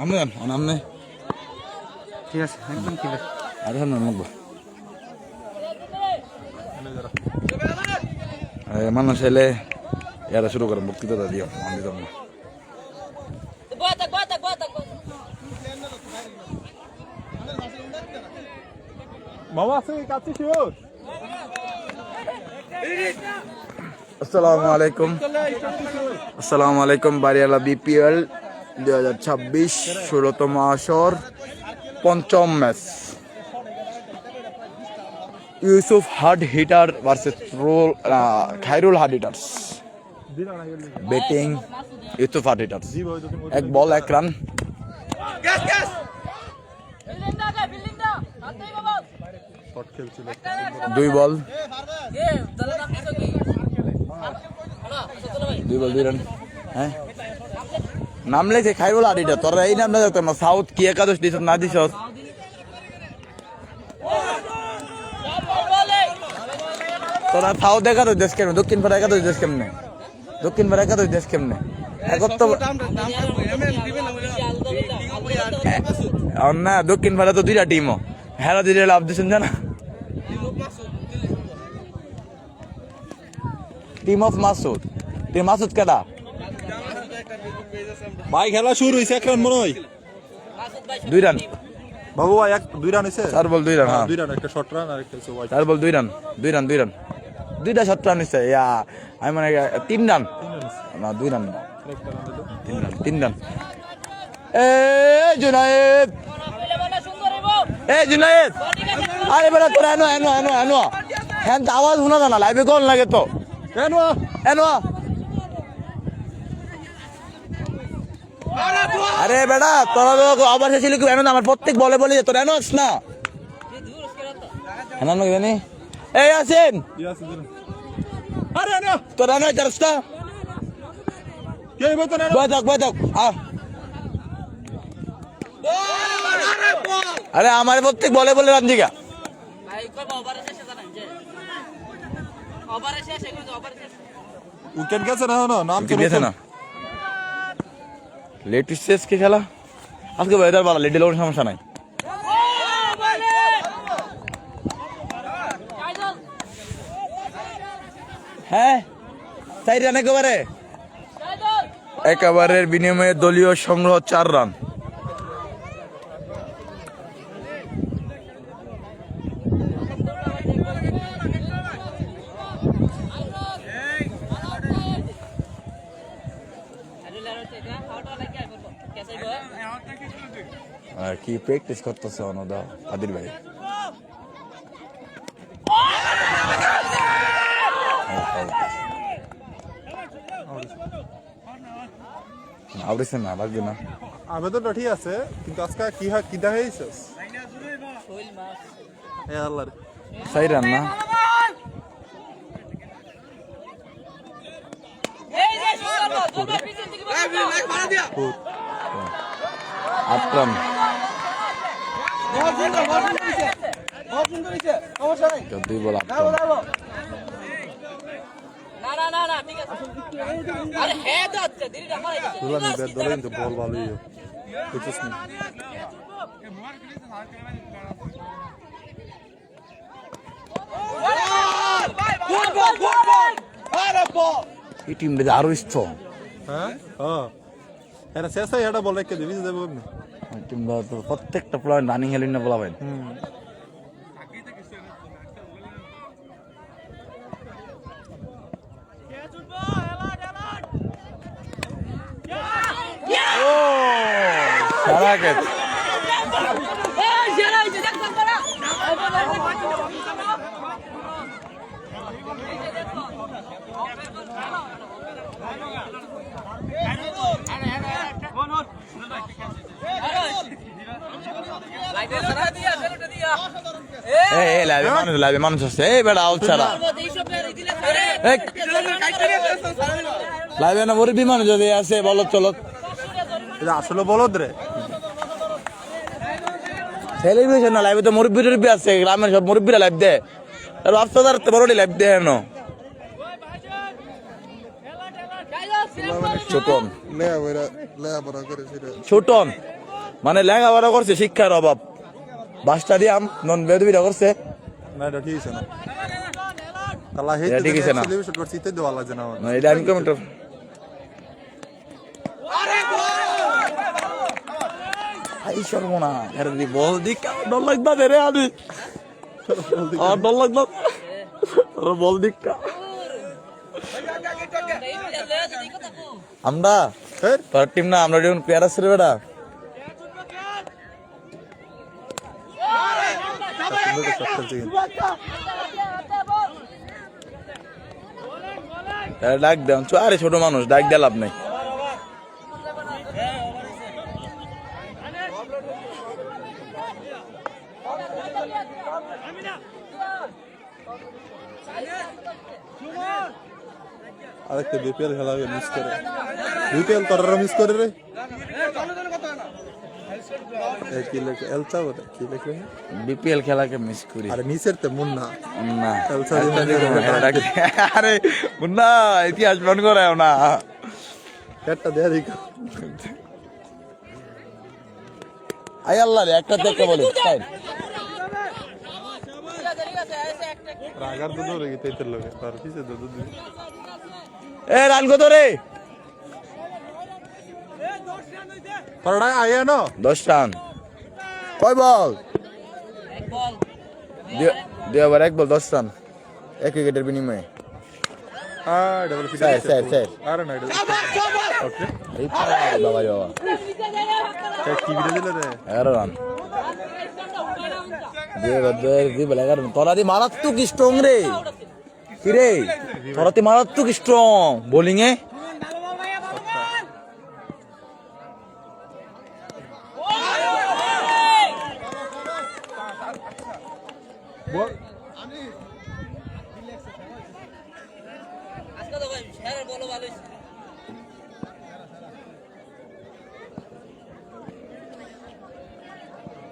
আমি আমনে ঠিক আছে একদম ঠিক আছে আর সামনে নেবো মানুষ এলে এরা শুরু করে বক্তৃতা দিও আমি দিতাম না মামা আছে কাছে শিওর আসসালামু আলাইকুম বাড়িয়ালা বিপিএল 2026 16তম আসর পঞ্চম match Yusuf hard hitter versus Khairul hard hitters batting Yusuf hard hitters এক বল এক রান দুই বল দুই রান হ্যাঁ নাম লেছে খায়রুল হার্ড হিটার তোরা এই নাম না দেখতাম না সাউথ কি একাদশ দিছ না দিছ তোরা সাউথ একাদশ দেশ কেমনে দক্ষিণ পাড়া একাদশ দেশ কেমনে দক্ষিণ পাড়া একাদশ দেশ কেমনে না দক্ষিণ পাড়া তো দুইটা টিমও হেরা দিলে লাভ দিচ্ছেন জানা team of Masud team Masud কেডা ভাই খেলা শুরু হইছে এখন মনে হয় 2 রান বাবু ভাই 2 রান হইছে 4 বল 2 রান হ্যাঁ 2 রান একটা শর্ট রান আর একটা হইছে ওয়াইড 4 বল 2 রান দুইটা শট রান হইছে ইয়া আমি মানে 3 রান না 2 রান 3 রান এ জুনায়েদ আরে বেটা তোরা এনো হ্যাঁ আওয়াজ শোনা জানা লাইভে কোন লাগে তো এনো আরে বেটা তোরা তো আবার ছিল কি এনো আমার প্রত্যেক বলে বলে তোরা এনোস না এনো না জানি এই আছেন আরে না তোরা এনো চারস্তা কে বলতো না বয় থাক আরে আমার প্রত্যেক বলে বলে রাঞ্জিকা উইকেট গেছে না নাম কি দিয়েছে না লেট শেষ কি খেলা আজকে ওয়েদার ভালো লেট দিলেও সমস্যা নাই হ্যাঁ চাই রান একেবারের বিনিময়ে দলীয় সংগ্রহ 4 রান আর কি প্র্যাকটিস করতেছে অনদা আদির ভাই আউরিছে না লাগবে না আবেদনটা ঠিক আছে কিন্তু আজকে কি হয় কি দেখা হয়েছে এ আল্লাহ চাই রান না আট রান দুই বল 8 রান বল ভালোই বুঝছিস না এই টিমটা আরো ইচ্ছ হ্যাঁ এরা শেষ হয় এটা বল রেখে দিবি যাবো টিমটা তো প্রত্যেকটা প্লেয়ার রানিং হেলিন না বলাবেন সারা কে লাইভে মানুষ আছে এই বেড়া আউট ছাড়া লাইভে না মুরব্বী মানুষ যদি আছে বলত চলত আসলে বলদ রে টেলিভিশন না লাইভে তো মুরব্বী আছে গ্রামের সব মুরব্বীরা লাইভ দেয় আর আফসাদার বড়টি লাইভ দেয় না ছোটন ছোটন মানে লেখাপড়া করছে, শিক্ষার অভাব। বাসটা দিয়াম নন বেদবিটা করছে। না এটা ঠিক আছে না কালা এটা ঠিক আছে না। সেলিব্রেশন করছি তে দেওয়া লাগছে না আমার না, এটা আমি কমেন্ট আই সর্বনা এর দি বল দি ডর লাগবা রে আমি আর ডর লাগবা আর বল দিকা আমরা তোর টিম না আমরা যখন প্লেয়ার আছে রে বেটা ডাক দেন আরে ছোট মানুষ ডাক দিয়ে লাভ নাই আরেকটা বিপিএল খেলা মিস করে বিপিএল তোরা মিস করে রে কি লেখে এলসা বলে কি লেখে বিপিএল খেলাকে মিস করি আরে মিসের তে মুন্না না এলসা আরে মুন্না ইতিহাস মন করাও না একটা দেয়া দিক আই আল্লাহ রে একটা দেখতে বলি রাগার তো ধরে গিয়ে তেতের লগে তার পিছে তো দুধ এ রান কত রে পড়া আয়া না 10 রান কয় বল এক বল দিয়ে আবার এক বল 10 রান এক উইকেটের বিনিময়ে ডবল পিচ স্যার আরে না ওকে এই বাবা বাবা কি ভিডিও দিলে রে 11 রান দিয়ে বলে 11 তোরা দি মারাত্মক স্ট্রং রে কি রে তোরা দি মারাত্মক স্ট্রং বোলিং এ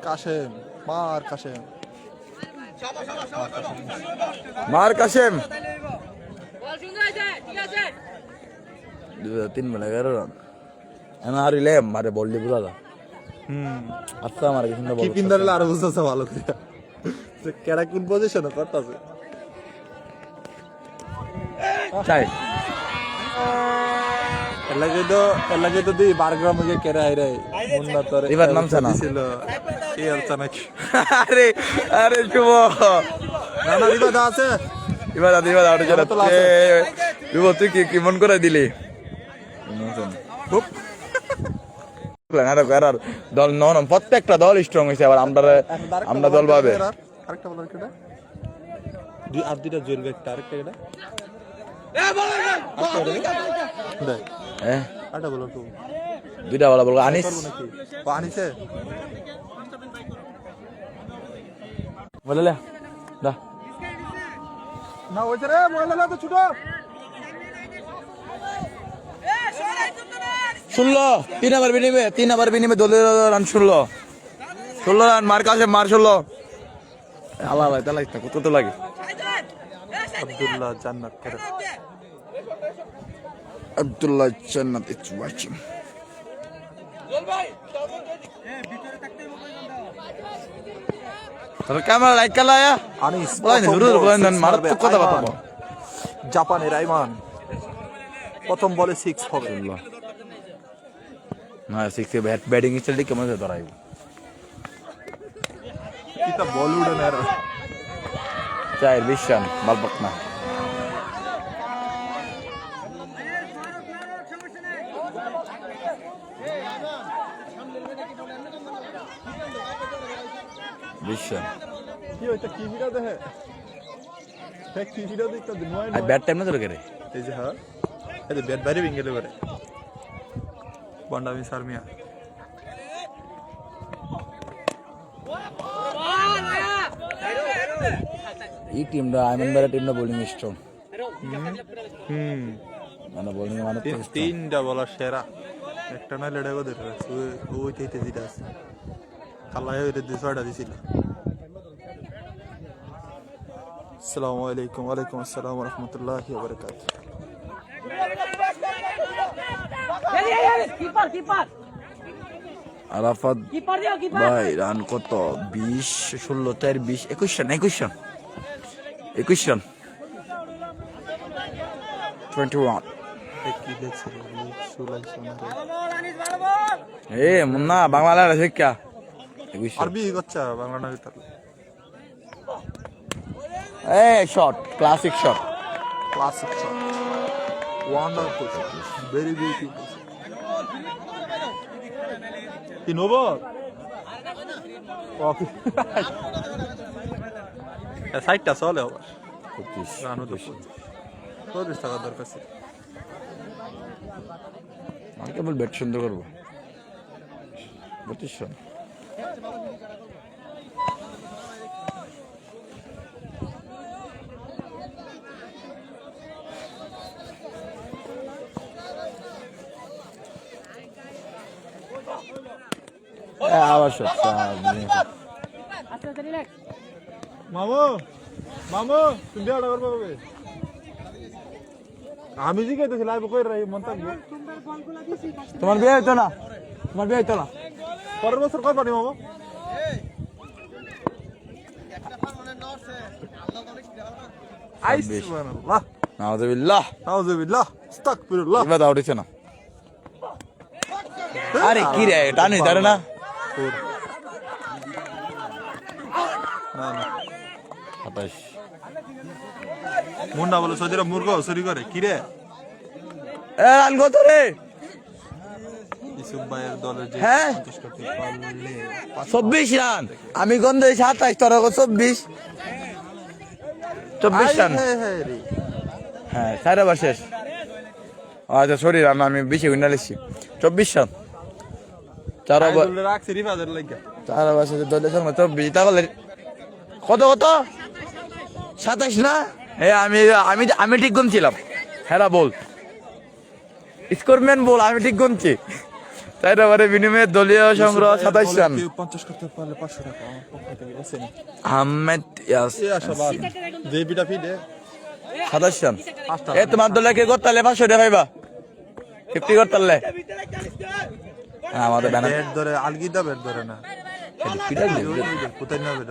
কাশেম মার কাশেম মার কাশেম 3 বলে 11 রান আমি হারিলে মারে বল দি বুঝালা আচ্ছা আমার কিছু না বল কি পিন্দারলে আর বুঝতেছে ভালো করে যে কেডা কোন পজিশনে করতেছে চাই এলাকে তো দি বারগ্রাম যে কেরা আইরে মুন্না তোরে এবার নামছে না ছিল কি আলতা নাকি আরে আরে শুভ না না দিবা দা আছে এবার আউট চলে শুভ তুই কি মন করে দিলি খুব আর দল নন প্রত্যেকটা দল স্ট্রং হয়েছে আবার আমরা দল পাবে আরেকটা বলার কেডা দুই আর দুইটা জুয়েল ব্যাগটা আরেকটা কেডা হ্যাঁ আরেকটা বলো তো দুইটা বলা বলবো আনিস নাকি আনিসে বলে দা না ওই রে বললা তো ছোট 16 3 নাম্বার বিনিময়ে দলের রান 16 রান মার কাছে মার 16 আল্লাহ আল্লাহ তাহলে কত লাগে আব্দুল্লাহ জান্নাত করে আব্দুল্লাহ জান্নাত ইটস ওয়াচিং তবে ক্যামেরা লাইক কালায়া আনিস বলেন মারাত্মক কথা বলবো জাপানের আইমান প্রথম বলে 6 হবে না 6 ব্যাটিং স্টাইল কেমন আছে ধরাই কিটা বল উড়ে না চাই বিশান বালপাক না বিশান কি হইতা কি ভিডিও দেখে কি ভিডিও দেখতে নয় আই ব্যাট টাইম না তোর করে এই যে হ্যাঁ এই যে ব্যাট বাইরে ভেঙে করে বন্ডামি সারমিয়া এই টিমটা আইমান বেরা টিমটা বোলিং স্ট্রং মানে বোলিং মানে তিনটা বলার সেরা একটা না লেডা গো ধরে ওই তেইতে দিটা আছে কালাই ওই রে 200টা দিছিল আসসালামু আলাইকুম ওয়া আলাইকুম আসসালাম ওয়া রাহমাতুল্লাহি ওয়া বারাকাতুহু আরাফাত ভাই রান কত 20 16 4 20 21 রান 21 রান 21 কি দেখছি সুলাই সোনা এ মুন্না বাংলা শিক্ষা 21 আরবি গচ্চা বাংলা না তাহলে এ shot classic shot classic shot wonderful very beautiful কি নোবো ওকে সাইডটা চলে আবার 25 রানও তো 40 টাকা দরকার ছিল আমি কেবল ব্যাট সুন্দর করবো 25 রান আবার শট মামু মামু তুমি বিয়াটা করবে কবে আমি জি কইতেছি লাইভ কই রাই মন থাকবো তোমার বিয়ে হইতো না পরের বছর কই পানি মামু আইস সুবহানাল্লাহ নাউযুবিল্লাহ নাউযুবিল্লাহ আস্তাগফিরুল্লাহ এবার দাও দিছে না আরে কি রে টানি ধরে না না না 27 মুন্ডা বলে সজিরা মুরগ চুরি করে কি রে এ রান কত রে ইসুফ ভাইয়ের দলের যে হ্যাঁ 50 করতে পারলে 24 রান আমি গন্ধে 27 তোরা 24 রান রে হ্যাঁ সারা বার শেষ আচ্ছা সরি রান আমি বেশি উইনা লিখছি 24 রান চার ওভার আইদুল রাখছি রিফাদের লাগা 4 ওভার শেষে দলের সঙ্গে 24 তাহলে কত 27 না এ আমি ঠিক গুনছিলাম হেরা বল স্কোরম্যান বল আমি ঠিক গুনছি 4 ওভারে বিনিময়ে দলীয় সংগ্রহ 27 রান 50 করতে পারলে 500 টাকা আমার পক্ষ থেকে আছে না আহমেদ ইয়াস এই আশাবাদ যে বিটা ফিডে 27 রান এ তোমার দলে কে করতালে 500 টাকা পাইবা 50 করতালে হ্যাঁ আমাদের ব্যানার ব্যাট ধরে আলগিদা ব্যাট ধরে না কোথায় নেবে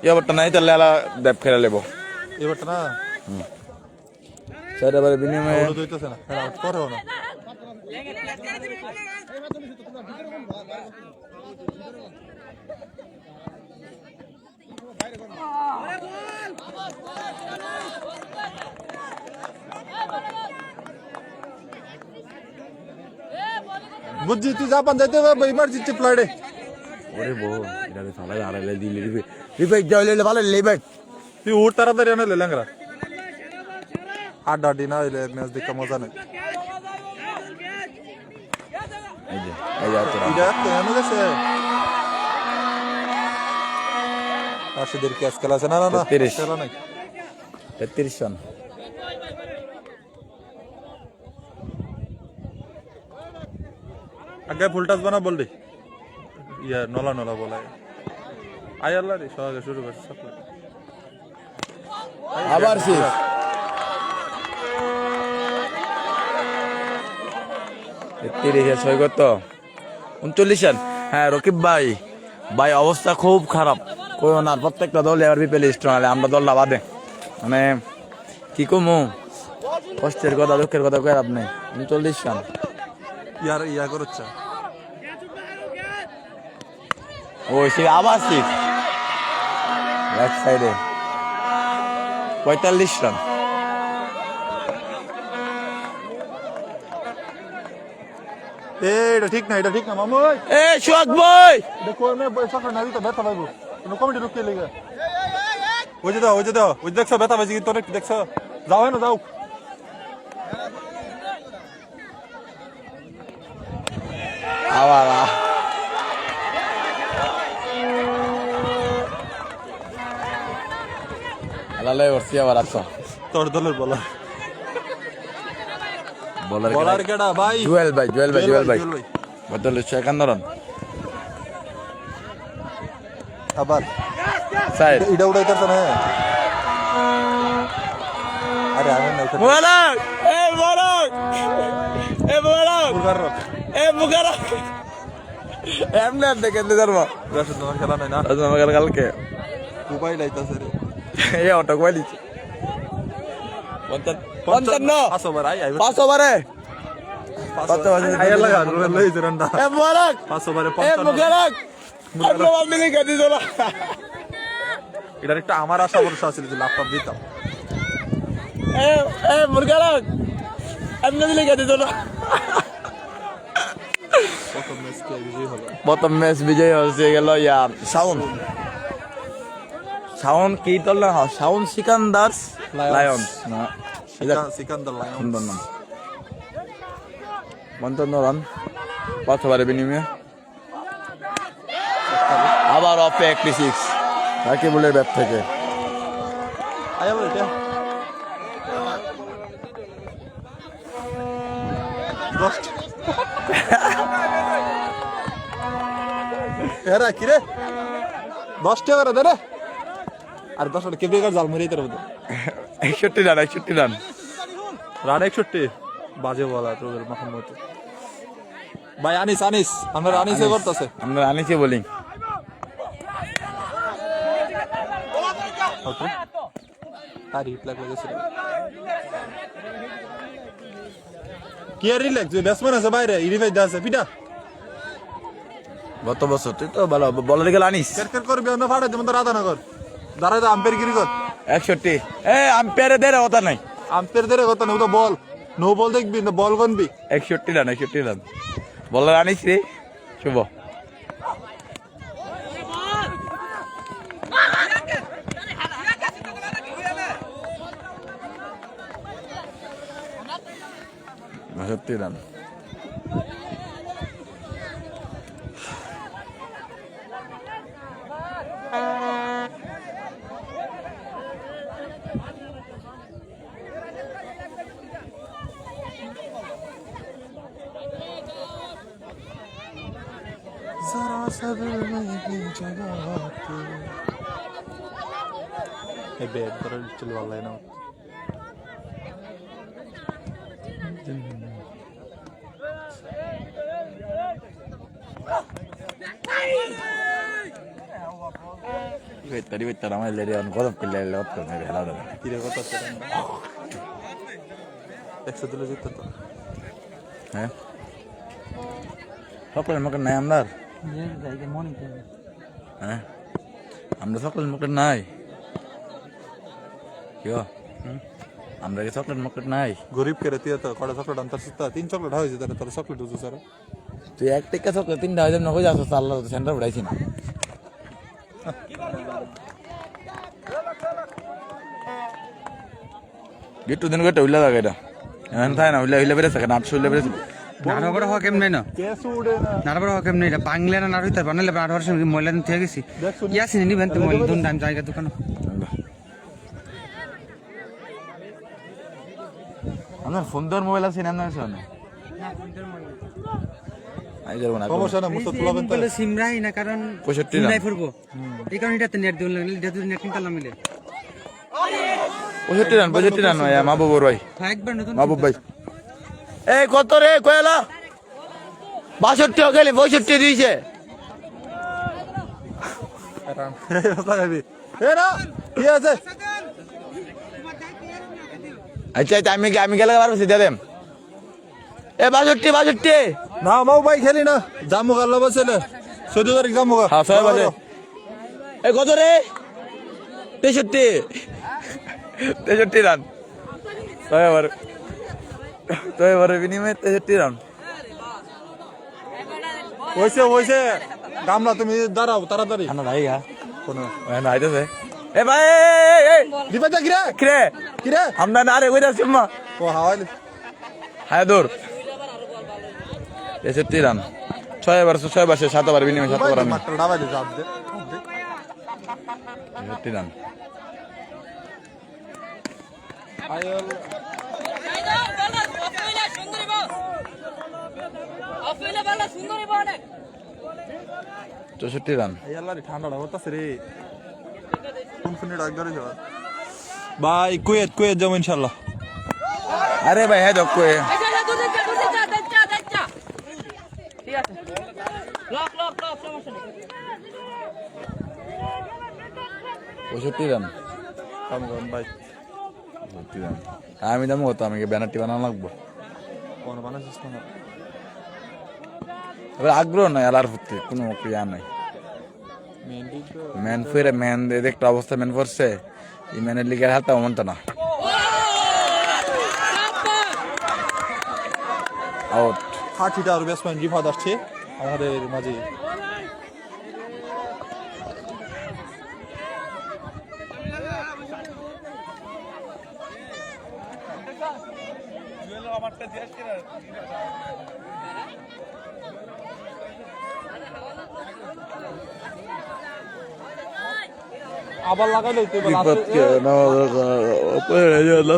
এবারটা নাই তাহলে আলা দেব খেলা লেবো এবারটা না 4 ওভারে বিনিময়ে ওটা দইতেছে না আউট করেও না বুঝছি তুই জাপান যাইতে হবে ইমার্জেন্সি ফ্লাইটে ওরে বো এটা ফালা আড়াইলে দিলি রিফাইট যাইলে ভালো লেবাই তুই উঠ তাড়াতাড়ি আনে লেলেঙ্গরা আড্ডা না হইলে ম্যাচ দেখতে মজা নেই এই যে তোরা এটা তো এমন গেছে আশিদের ক্যাচ খেলা আছে না না না 33 খেলা নাই 33 রান আগে ফুল টাচ বানা বল দে ইয়া নলা নলা বলা আই আল্লাহ রে সবাই শুরু করছে সাপ্লাই আবার শেষ তিরিশ ছয় কত 39 রান হ্যাঁ রকিব ভাই অবস্থা খুব খারাপ কইও না প্রত্যেকটা দল এবার বিপিএল স্ট্রং হলে আমরা দলটা বাদে মানে কি কমু কষ্টের কথা দুঃখের কথা কই আপনি 39 রান ইয়া করছে ওই সে আবার সিক্স লেফট সাইডে 45 রান এটা ঠিক না মামু এ শোক ভাই দেখো আমি সকাল না দিতে ব্যথা পাইবো কোনো কমিটি রুকিয়ে লেগে ওই যে দাও ওই দেখছো ব্যথা পাইছি তোর একটু দেখছো যাও না যাও আবার আলালে ওরসি আবার আসো তোর দলের বলার বলার কেডা ভাই জুয়েল ভাই বদল 51 রান আবার সাইড এটা উড়াইতেছ না আরে আমি না মোবারক এ মোবারক ফুলগার এ মুখারা এমনি আর দেখে ধরবো রাশেদ তোমার খেলা নাই না আমাকে কালকে উপায় লাইতাছে রে এই অটো কই দিচ্ছে 55 আসো বার আই 500 বারে আইয়া লাগা রুল লই জরন্ডা এ মুবারক 500 বারে এ 55 মুবারক আমরা আপনি দেখে দিছো না এটার একটা আমার আশা ভরসা ছিল যে ল্যাপটপ দিতাম এ মুবারক আপনি দেখে দিছো না প্রথম ম্যাচ কে বিজয়ী হলো প্রথম ম্যাচ বিজয় হচ্ছে গেল ইয়া শাওন কি দল না শাওন সিকান্দার্স লায়ন্স না সিকান্দার লায়ন সুন্দর নাম 55 রান 5 ওভারে বিনিময়ে আবার অফ 86 সাকিবুলের ব্যাট থেকে আয়া বলতে দশ এরা কি রে 10 টাকা দে রে আর 10 টাকা কেবি জাল মেরে দিতে হবে 61 রান 61 রান রান 61 বাজে বলা তোদের মোহাম্মদ ভাই আনিস আমরা আনিসে করতেছে আমরা আনিসে বোলিং ওকে আর রিপ্লাই করেছিল কি আর রিল্যাক্স ব্যাটসম্যান আছে বাইরে ইরিভাই আছে পিটা গত বছর তুই তো ভালো বলার গেল আনিস ক্রিকেট করবি আমরা ফাড়া দেব তো রাধানগর দাঁড়ায় তো আম্পায়ার গিরি কর 61 এ আম্পায়ারে দেরে কথা নাই আম্পায়ার দের কথা না তো বল নো বল দেখবি না বল গনবি 61 রান বলার আনিস রে শুভ সত্যি রান जरा सब्र नहीं जगाते ए बैट पर चलवा लेना tadi betul ramai dari orang kota pilih lewat ke negara lain. tidak kota sedang eksa dulu jitu tuh Eh? Sokol makan nai amdar? Eh? Amdar sokol makan nai? Yo? Amdar ke sokol makan nai? गरीब के रहती है तो कड़ा chocolate अंतर Sita 3 chocolate है जिधर तर चॉकलेट उजू सर তুই এক টিকা চকলেট 3,000 না হয়ে যাচ্ছে আল্লাহ সেন্টার উড়াইছি না গিট্টু দিন গটা উইলা লাগে এটা এমন তাই না উইলা উইলা বেরেছে না 800 উইলা বেরেছে নাড়া বড় হওয়া কেমন না कैसे उड़े ना নাড়া বড় হওয়া কেমন এটা বাংলা না নাড়া হইতে বানালে নাড়া হওয়ার সঙ্গে ময়লা থেকে গেছি ইয়াসিন নিবেন তো ময়লা দুন দাম জায়গা দোকান আমার ফোন দর মোবাইল আছে না না শোনা আই যাবো না সমস্যা না মুস্তাফা তুলাবেন তো বলে সিমরাই না কারণ 65 না নাই ফুরবো এই কারণে এটাতে নেট দিন লাগলে এটা নেট কিনতে মিলে 65 রান হয় মাহবুবুর ভাই একবার নতুন মাহবুব ভাই এই কত রে কয়লা 62 গেলে 62 দিয়েছে লাগাবি এ না কি আছে আচ্ছা আমি গেলে পারবো দিয়ে দেম এ 62 না মাও ভাই খেলি না জামু গাল্লা বসেলে 14 তারিখ জামু গা হ্যাঁ 6 বাজে এ কত রে 63 রান 6 ওভার বিনিময়ে 63 রান ওইসে গামলা তুমি দাঁড়াও তাড়াতাড়ি খানা নাই গা কোন না আইতেছে এ ভাই এই দিবা যা কিরে কিরে কিরে আমরা না রে কইরা সিম্মা ও হাওয়ালি হায় দূর 63 রান 6 ওভার 7 ওভার বিনিময়ে 7 ওভার মাত্র ডাবাই দে জাব দে 63 রান আয়ল সুন্দরী বল 64 রান আয়াল্লাহ ঠান্ডাটা হতাছে রে কোন ফোনে ডাক ধরে যাও ভাই কুয়েত যাবো ইনশাআল্লাহ আরে ভাই হ্যাঁ দেখো আছে লক লক লক সমস্যা নেই 65 রান কাম করুন ভাই 65 রান আমি দাম কত আমি ব্যানারটি বানানো লাগবো কোন বানাচ্ছিস না এবার আগ্রহ নাই আলার প্রতি কোনো ক্রিয়া নাই মেহেন্দি তো ম্যান ফিরে ম্যান একটা অবস্থা ম্যান করছে এই ম্যানের লিগের হাতে অমন্ত না আউট 60টা আর ব্যাটসম্যান রিফাত আসছে আমাদের মাঝে আবার লাগাইলে তো বিপদ কেন পড়ে গেল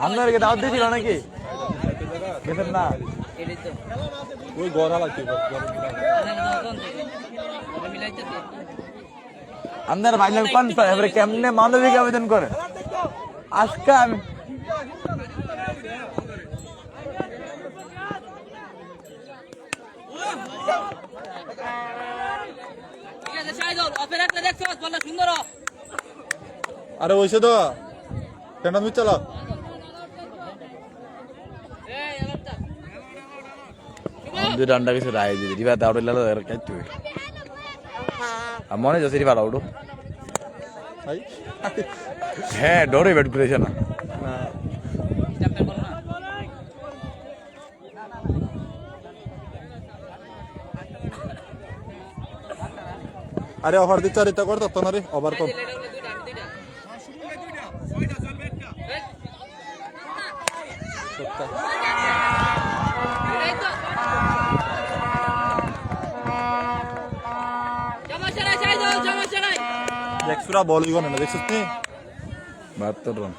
আপনার কি দাওয়াত দিয়েছিল নাকি গেছেন না ওই গড়া লাগছে আপনার ফাইনাল কনফার্ম এবারে কেমনে মানবিক আবেদন করে আজকে আমি ঠিক আছে শাহিদুল অপেরা একটা দেখছো বলটা সুন্দর আরে ওইসে তো কেন তুমি চালা এই এবারটা দুই রানটা কিছু রায় দিদি রিবা দাউড়ে লালো এর কাইতে আর মনে যাচ্ছে রিবা দাউড়ো ভাই হ্যাঁ ডরে ব্যাট করেছে না না স্ট্যাম্পের বল না আরে ওভার দিতে আর এটা করতে তো না রে ওভার কম এটা হলো দুইটা এটাই তো সমস্যা নাই শাহিদুল সমস্যা নাই একশোটা বল ইগো না দেখছিস নি 72 রান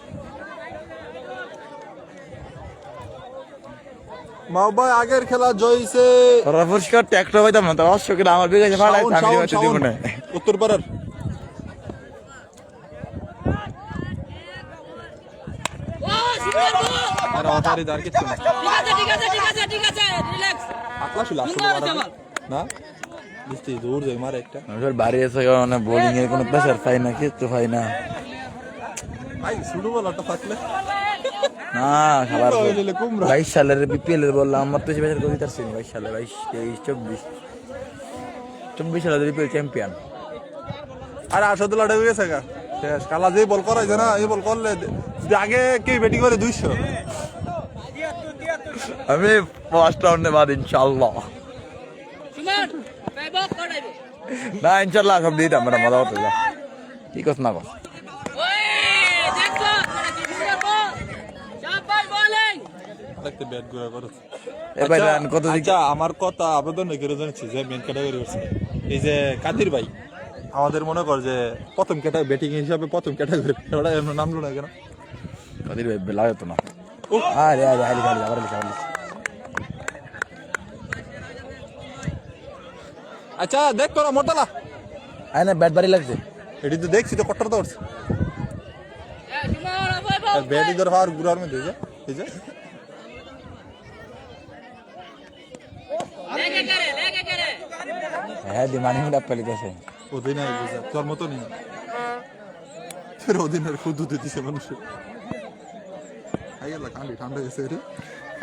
মাও ভাই আগের খেলা জয়ছে ওরা পুরস্কার ট্যাক্টর পাইতাম না তো অবশ্যই আমার বিকাশে ফাড়াই আমি দিতে দিব না উত্তর পাড়ার ও সুন্দর বল আর অতারি দার কিছু না ঠিক আছে রিল্যাক্স আকলা শুলা আসলে সুন্দর মারা জবাব না বুঝতে দূর যাই মারে একটা আমি বাড়ি এসে মানে বোলিং এর কোনো প্রেসার পাই না কিছু পাই না আই শুরু বলাটা থাকলে না খাবার কুমড়া হইলে কুমড়া। 22 সালের বিপিএল এর বললাম আমার তো সে বেচার কবিতা ছিল 22 সালে 22 23 24 সালের বিপিএল চ্যাম্পিয়ন আরে আসাদুল্লাহ ডেবে গেছে গা শেষ কালা যে বল করাইছে না এই বল করলে যদি আগে কে ব্যাটিং করে 200 আমি ফার্স্ট রাউন্ডে বাদ ইনশাআল্লাহ সুমন ভাই বল করাইবে না ইনশাআল্লাহ সব দিতাম মানে মজা হতো যা কি কস না কস ওই দেখো মানে কি সুন্দর বল শাবাশ বোলিং দেখতে ব্যাট গুলো করছে এবার রান কত দিকে আচ্ছা আমার কথা আবেদন করে জানাচ্ছি যে মেন ক্যাটাগরি করছে এই যে কাদির ভাই আমাদের মনে কর যে প্রথম ক্যাটাগরি ব্যাটিং হিসাবে প্রথম ক্যাটাগরি ওটা এমন নামলো না কেন কাদির ভাই লাগে তো না আরে আরে আরে আরে আবার লিখা আচ্ছা দেখ তোরা মোটালা আয় না ব্যাট বাড়ি লাগছে এটি তো দেখছি তো কট্টার দৌড়ছে এই সুমন ভাই বল ব্যাট ইধর হার গুড়ার মধ্যে এই যে লেগে করে হ্যাঁ দিমানি মুডা পেলি গেছে অধিনায়ক বুঝা তোর মতো নেই ফের অধিনায়ক খুদ দিতেছে মানুষ আই আল্লাহ কান্দি ঠান্ডা গেছে রে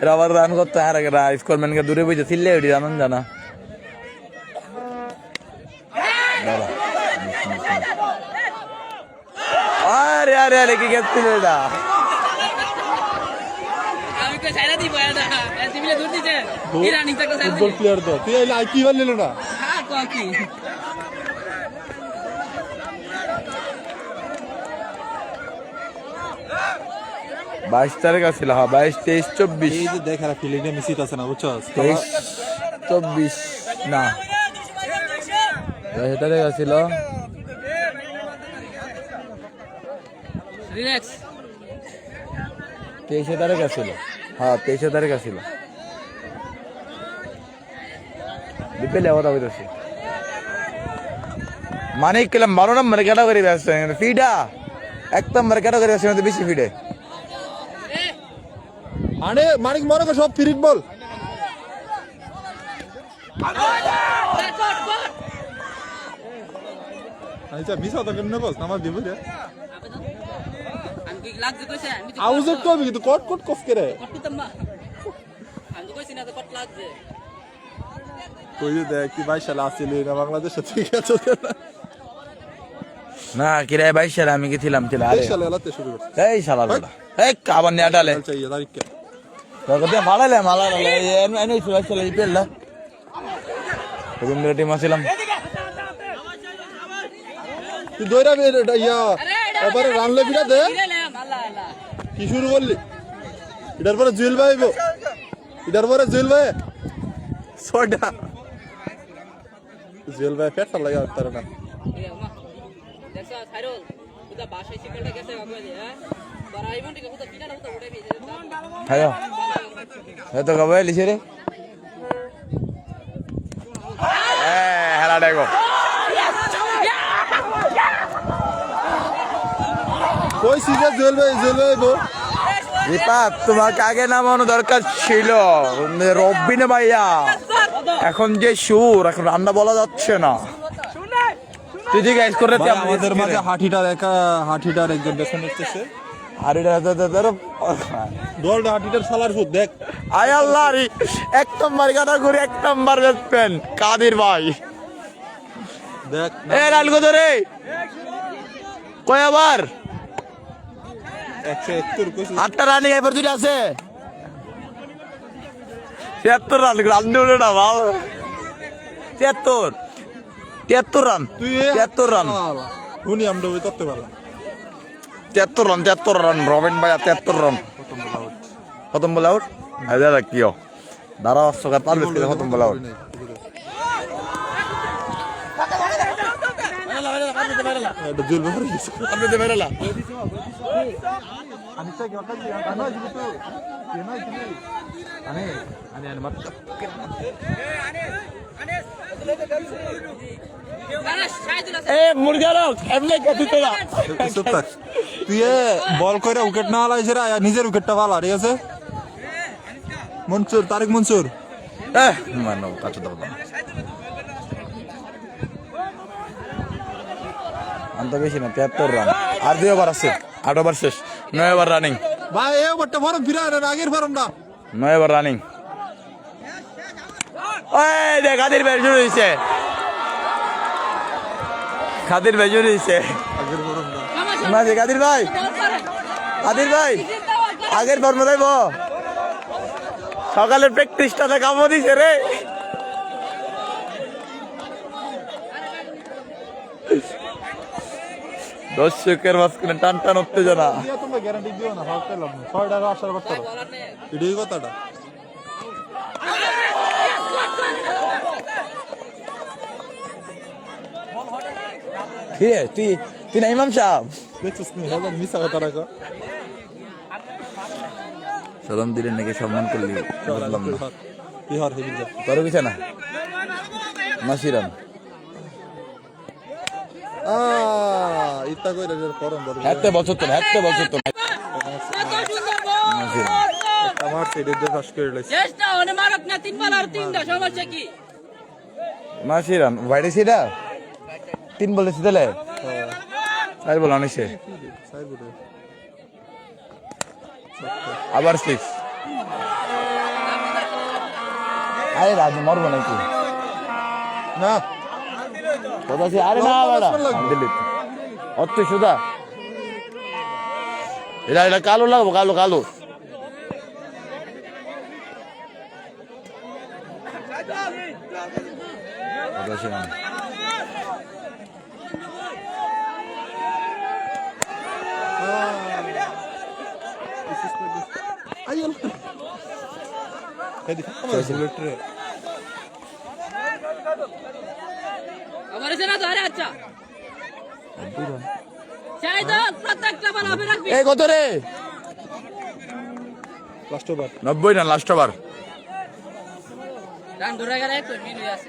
এর আবার রান করতে আর আগে স্কোরম্যানকে দূরে বইতে ছিলে ওটি জানান জানা দাদা আরে আরে আরে কি গেছিল এটা আমি কই সাইরা দিব এটা এসবিলে দূর দিতে কি রানিং তক সাইরা ফুটবল দিব প্লেয়ার তো তুই আইলে আই কি বললি না হ্যাঁ কি 22 তারিখ ছিল হ্যাঁ 22 23 24 এই যে দেখা ফিল্ডিংটা মিসিত আছে না বুঝছো 23 24 না 22 তারিখ ছিল রিল্যাক্স 23 তারিখ ছিল হ্যাঁ 23 তারিখ ছিল বিপেলে কথা কইতাছি মানিক কলম 12 নম্বর ক্যাটাগরি আছে ফিডা এক নম্বর ক্যাটাগরি আছে বেশি ফিডে আরে মানিক মনে কর সব ফিরিট বল আচ্ছা মিস হতো কেমনে বল আমার দিব রে আমি কি লাগছে কইছে আমি তো আউজ তো হবে কিন্তু কট কট কফ করে করতাম না আমি তো কইছি না তো কত লাগছে কই যে দেখ কি 22 সালে আসিলি না বাংলাদেশে ঠিক আছে না কিরায় 22 সালে আমি কি ছিলাম আরে 23 সালে এলাতে শুরু করছে এই শালার বড়া এই কাবার নিয়ে আটালে চাই তারিখ কে তোকে মালালে এনে শুরু চলে পেলা রুম টিম আসলাম তুই দইরা ইয়া এবারে রানলে বিটা দে দিলাম আল্লাহ আল্লাহ কি শুরু করলি এটার পরে জুয়েল ভাই আইবো এটার পরে জুয়েল ভাই ছয়টা জুয়েল ভাই পেট লাগা তার না দেখছ সাইরুল তুই বাসায় সিকলটা গেছে বাবা হ্যাঁ বড় আইবন ঠিক কথা পিটা না তো উঠে দিয়েছে হ্যালো এত কবে লিছে রে হেলা দেখো কই সিজে জুয়েল ভাই আইবো রিপাত তোমাকে আগে নামানো দরকার ছিল রব্বিনে ভাইয়া এখন যে সুর এখন রান্না বলা যাচ্ছে না তুই যে গাইস করে ভাই আমাদের মাঝে হাঁটিটার একজন বেসন উঠতেছে আর এটা দলটা হাঁটিটার সালার ফুট দেখ আয় আল্লাহ রে এক নম্বর গানা করে এক নম্বর ব্যাটসম্যান কাদের ভাই দেখ এ লাল গো ধরে কয় আবার 171 কইছে 8টা রানিং এবার দুটো আছে 73 রান রান দিলে না ভালো 73 রান তুই 73 রান উনি আমরা ওই করতে পারলাম 73 রান রবিন ভাইয়া 73 রান খতম বল আউট আরে কিও দাঁড়া সকাল পারবে খতম বল আউট এটা জুয়েল ভাই গেছে আপনি দে বেরলা আমি চাই কি ওখানে আনা জিবি তো কেনা জিবি আনে মাত এ মুরগারক এমনি গতি তোরা চুপ থাক তুই বল কইরা উইকেট না হালাইছ রে নিজের উইকেটটা ভালো ঠিক আছে মনসুর তারেক মনসুর মানো কাছে দাও আন্ত বেশি না 73 রান আর 2 ওভার আছে 8 ওভার শেষ 9 ওভার রানিং ভাই এই ওভারটা ফরম ফিরা আগের ফরমটা 9 ওভার রানিং ওই দেখ কাদের ভাই শুরু হইছে কাদের ভাই শুরু হইছে আগের ফরমটা মাঝে কাদের ভাই আগের ফর্ম দেব সকালের প্র্যাকটিসটা কামো দিছে রে দর্শকের মাঝখানে টান টান উত্তেজনা তোমরা গ্যারান্টি দিও না হাফ পেলাম 6 টাকা আসার কথা এটাই কথাটা কি রে তুই না ইমাম সাহেব দেখছিস নি হলো মিছা কথা রাখো সালাম দিলেন নাকি সম্মান করলি বুঝলাম না বিহার হেবি যা তোর কিছু না মাসিরাম ইত্তা কইরা যে ফরম বড় হাতে বছর তো আমার সেটা দিয়ে ফাঁস করে লাইছে চেষ্টা ওনে মারক না 3 বল আর 3টা সমস্যা কি মাসিরাম বাইরে সিডা 3 বলে সিদালে আর বল অনিছে সাইড বুড়ে আবার 6 আরে রাজ মরবো নাকি না কথা আছে আরে না বাড়া দিল্লি অত সুদা এটা কালো লাগবো কালো কথা আছে না আই আল্লাহ হেদি আমার বুলেট রে আমার এসে না তো আরে আচ্ছা চাই তো প্রত্যেকটা বল হবে রাখবি এই কত রে লাস্ট ওভার 90 না লাস্ট ওভার রান ধরে গেলে তো মিল হয়ে আছে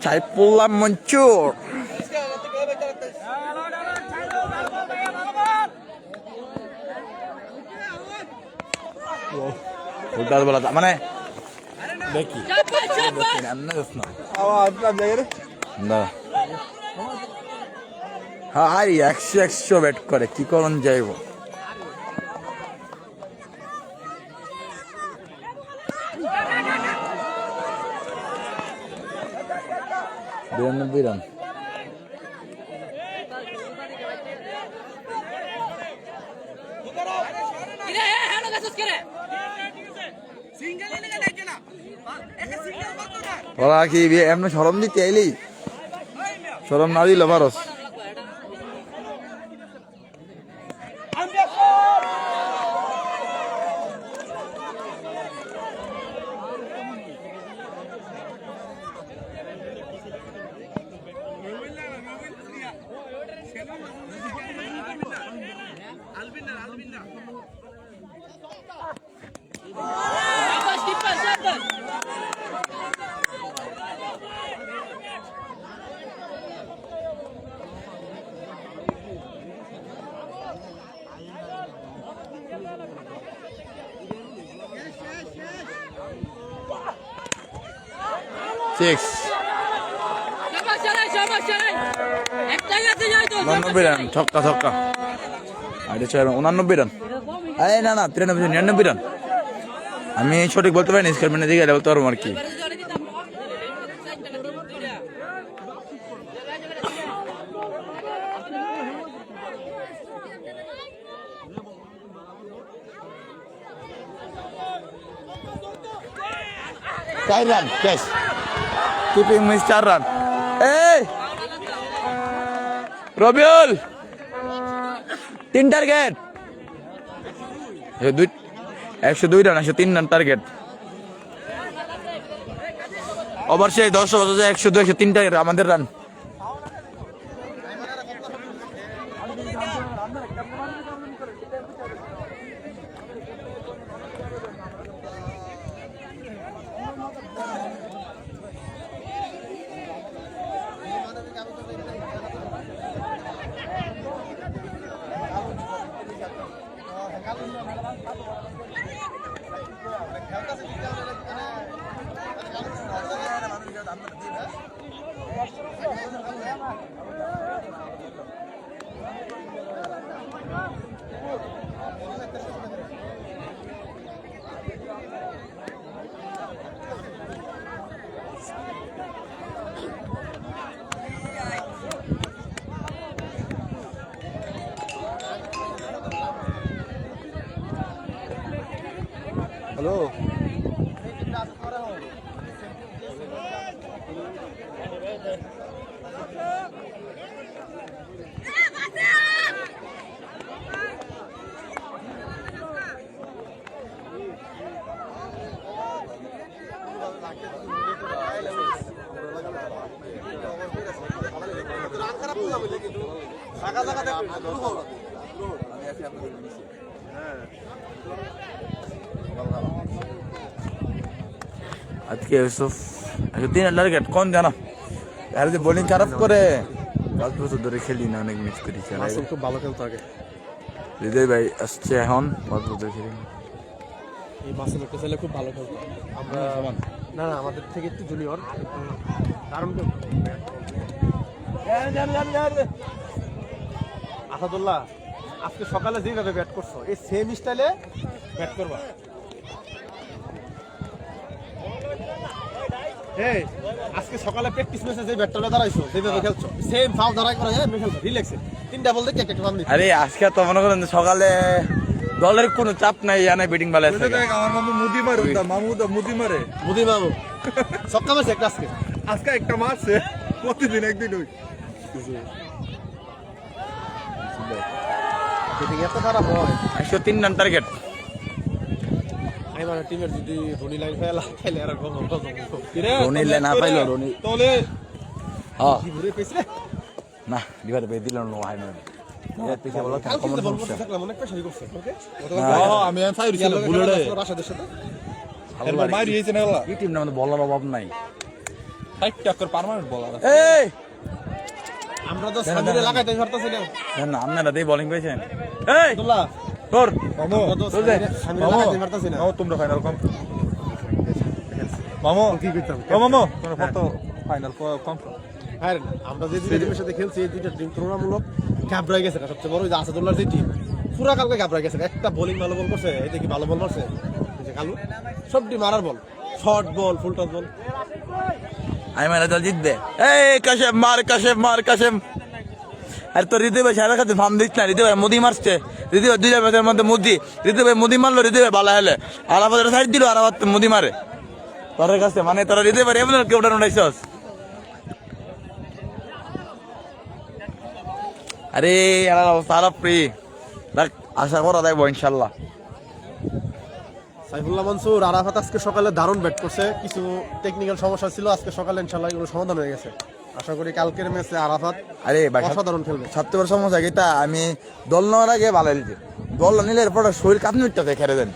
চাই পড়লাম মঞ্চুর উল্টা বলা মানে দেখি চাপাই চাপাই এমনি যাস না আপনার জায়গায় না হাই 100 ব্যাট করে কি করন যাইব বিরানব্বই রান কিরে হ্যালো গাছস কিরে ওরা কি এমনি সরম দিতে আইলি সরম না দিল পারস চাপাস টিপাস চাপাস সিক্স চাপাস চালাই একটা গাছে যাই তো 89 রান ছক্কা ছক্কা আরে 89 রান আরে না না 93 99 রান আমি সঠিক বলতে পারি না স্কোরম্যানের দিকে বলতে পারবো আর কি চার run catch keeping miss 4 run এই Rabiul 3 target 102 run 103 run target over শেষ 10 ওভার 102 103 টার্গেট আমাদের রান হ্যালো আজকে ইউসুফ 3 রান টার্গেট কোন জানা আর যে বোলিং খারাপ করে 5 বছর ধরে খেলি না অনেক মিস করেছি আসল খুব ভালো খেলতো আগে হৃদয় ভাই আসছে এখন 5 বছর খেলি এই মাসুল একটা ছেলে খুব ভালো খেলতো আমরা না না আমাদের থেকে একটু জুনিয়র দারুণ আসাদুল্লাহ আজকে সকালে যেভাবে ব্যাট করছো এই সেম স্টাইলে ব্যাট করবা এই আজকে সকালে প্র্যাকটিস ম্যাচে যে ব্যাটটা দাঁড়াইছো যেভাবে খেলছো সেম ফাউল দাঁড়াই করা যায় খেলছো রিল্যাক্সে 3টা বল দেখে একটা রান দিতে আরে আজকে তো মনে করেন সকালে দলের কোনো চাপ নাই জানাই ব্যাটিং ভালো আছে আমার মামু মুদি মারে মুদি মারে মুদি মামু সবটা মারছে একটা আজকে একটা মারছে প্রতিদিন একদিন ওই এত খারাপ হয় 103 রান টার্গেট আমার টিমের যদি রনি লাইন ফেলা খেলে আর রনি লাইন না পাইলো রনি তাহলে হ্যাঁ কি ঘুরে পেছলে না দিবার বে দিল না হাই না এর পিছে বলো কমন সমস্যা থাকলাম অনেক পেশারি করছে ওকে হ্যাঁ আমি ফাইর ছিল বুলেটে রাশাদের সাথে এরপর মারি হইছে না এই টিম না মানে বলার অভাব নাই 60 টাকার পার্মানেন্ট বলার এই আমরা তো সামনে লাগাইতে পারতাছি না না আপনারা দেই বোলিং পেয়েছেন এই আব্দুল্লাহ তোর মামু চল যাই। মামু তোমরা ফাইনাল কম মামু কি করতাম ও মামু তোমরা কত ফাইনাল কম হ্যাঁ আমরা যে দুইটা টিমের সাথে খেলছি এই দুইটা টিম তুলনামূলক ঘাবড়াই গেছে সবচেয়ে বড় যে আসাদুল্লাহর যে টিম পুরা কালকে ঘাবড়াই গেছে একটা বোলিং ভালো বল করছে এই দেখি ভালো বল মারছে এই যে কালু সব টিম মারার ball short ball full toss বল আমি মানে দল জিতবে এই কাশেম মার কাশেম আরে তোর হৃদয় ভাই সারা খাতে ফার্ম দিচ্ছ না হৃদয় ভাই মোদি মারছে হৃদয় ভাই দুইটা ম্যাচের মধ্যে হৃদয় ভাই মোদি মারলো হৃদয় ভাই ভালো হেলে আলাপাদের সাইড দিল আলাপাত মোদি মারে তোর কাছে মানে তোরা হৃদয় ভাই এমন কেউ উঠাইছস আরে সারা ফ্রি আশা করা দেখবো ইনশাল্লাহ সাইফুল্লাহ মনসুর আরাফাত আজকে সকালে দারুণ ব্যাট করছে কিছু টেকনিক্যাল সমস্যা ছিল আজকে সকালে ইনশাল্লাহ এগুলো সমাধান হয়ে গেছে আশা করি কালকের ম্যাচে আরাফাত আরে ভাই অসাধারণ খেলবে সবচেয়ে বড় সমস্যা এটা আমি দল নেওয়ার আগে ভালো দিতে দল নিলে এরপর শরীর কাঁপনি উঠতে খেলে দেন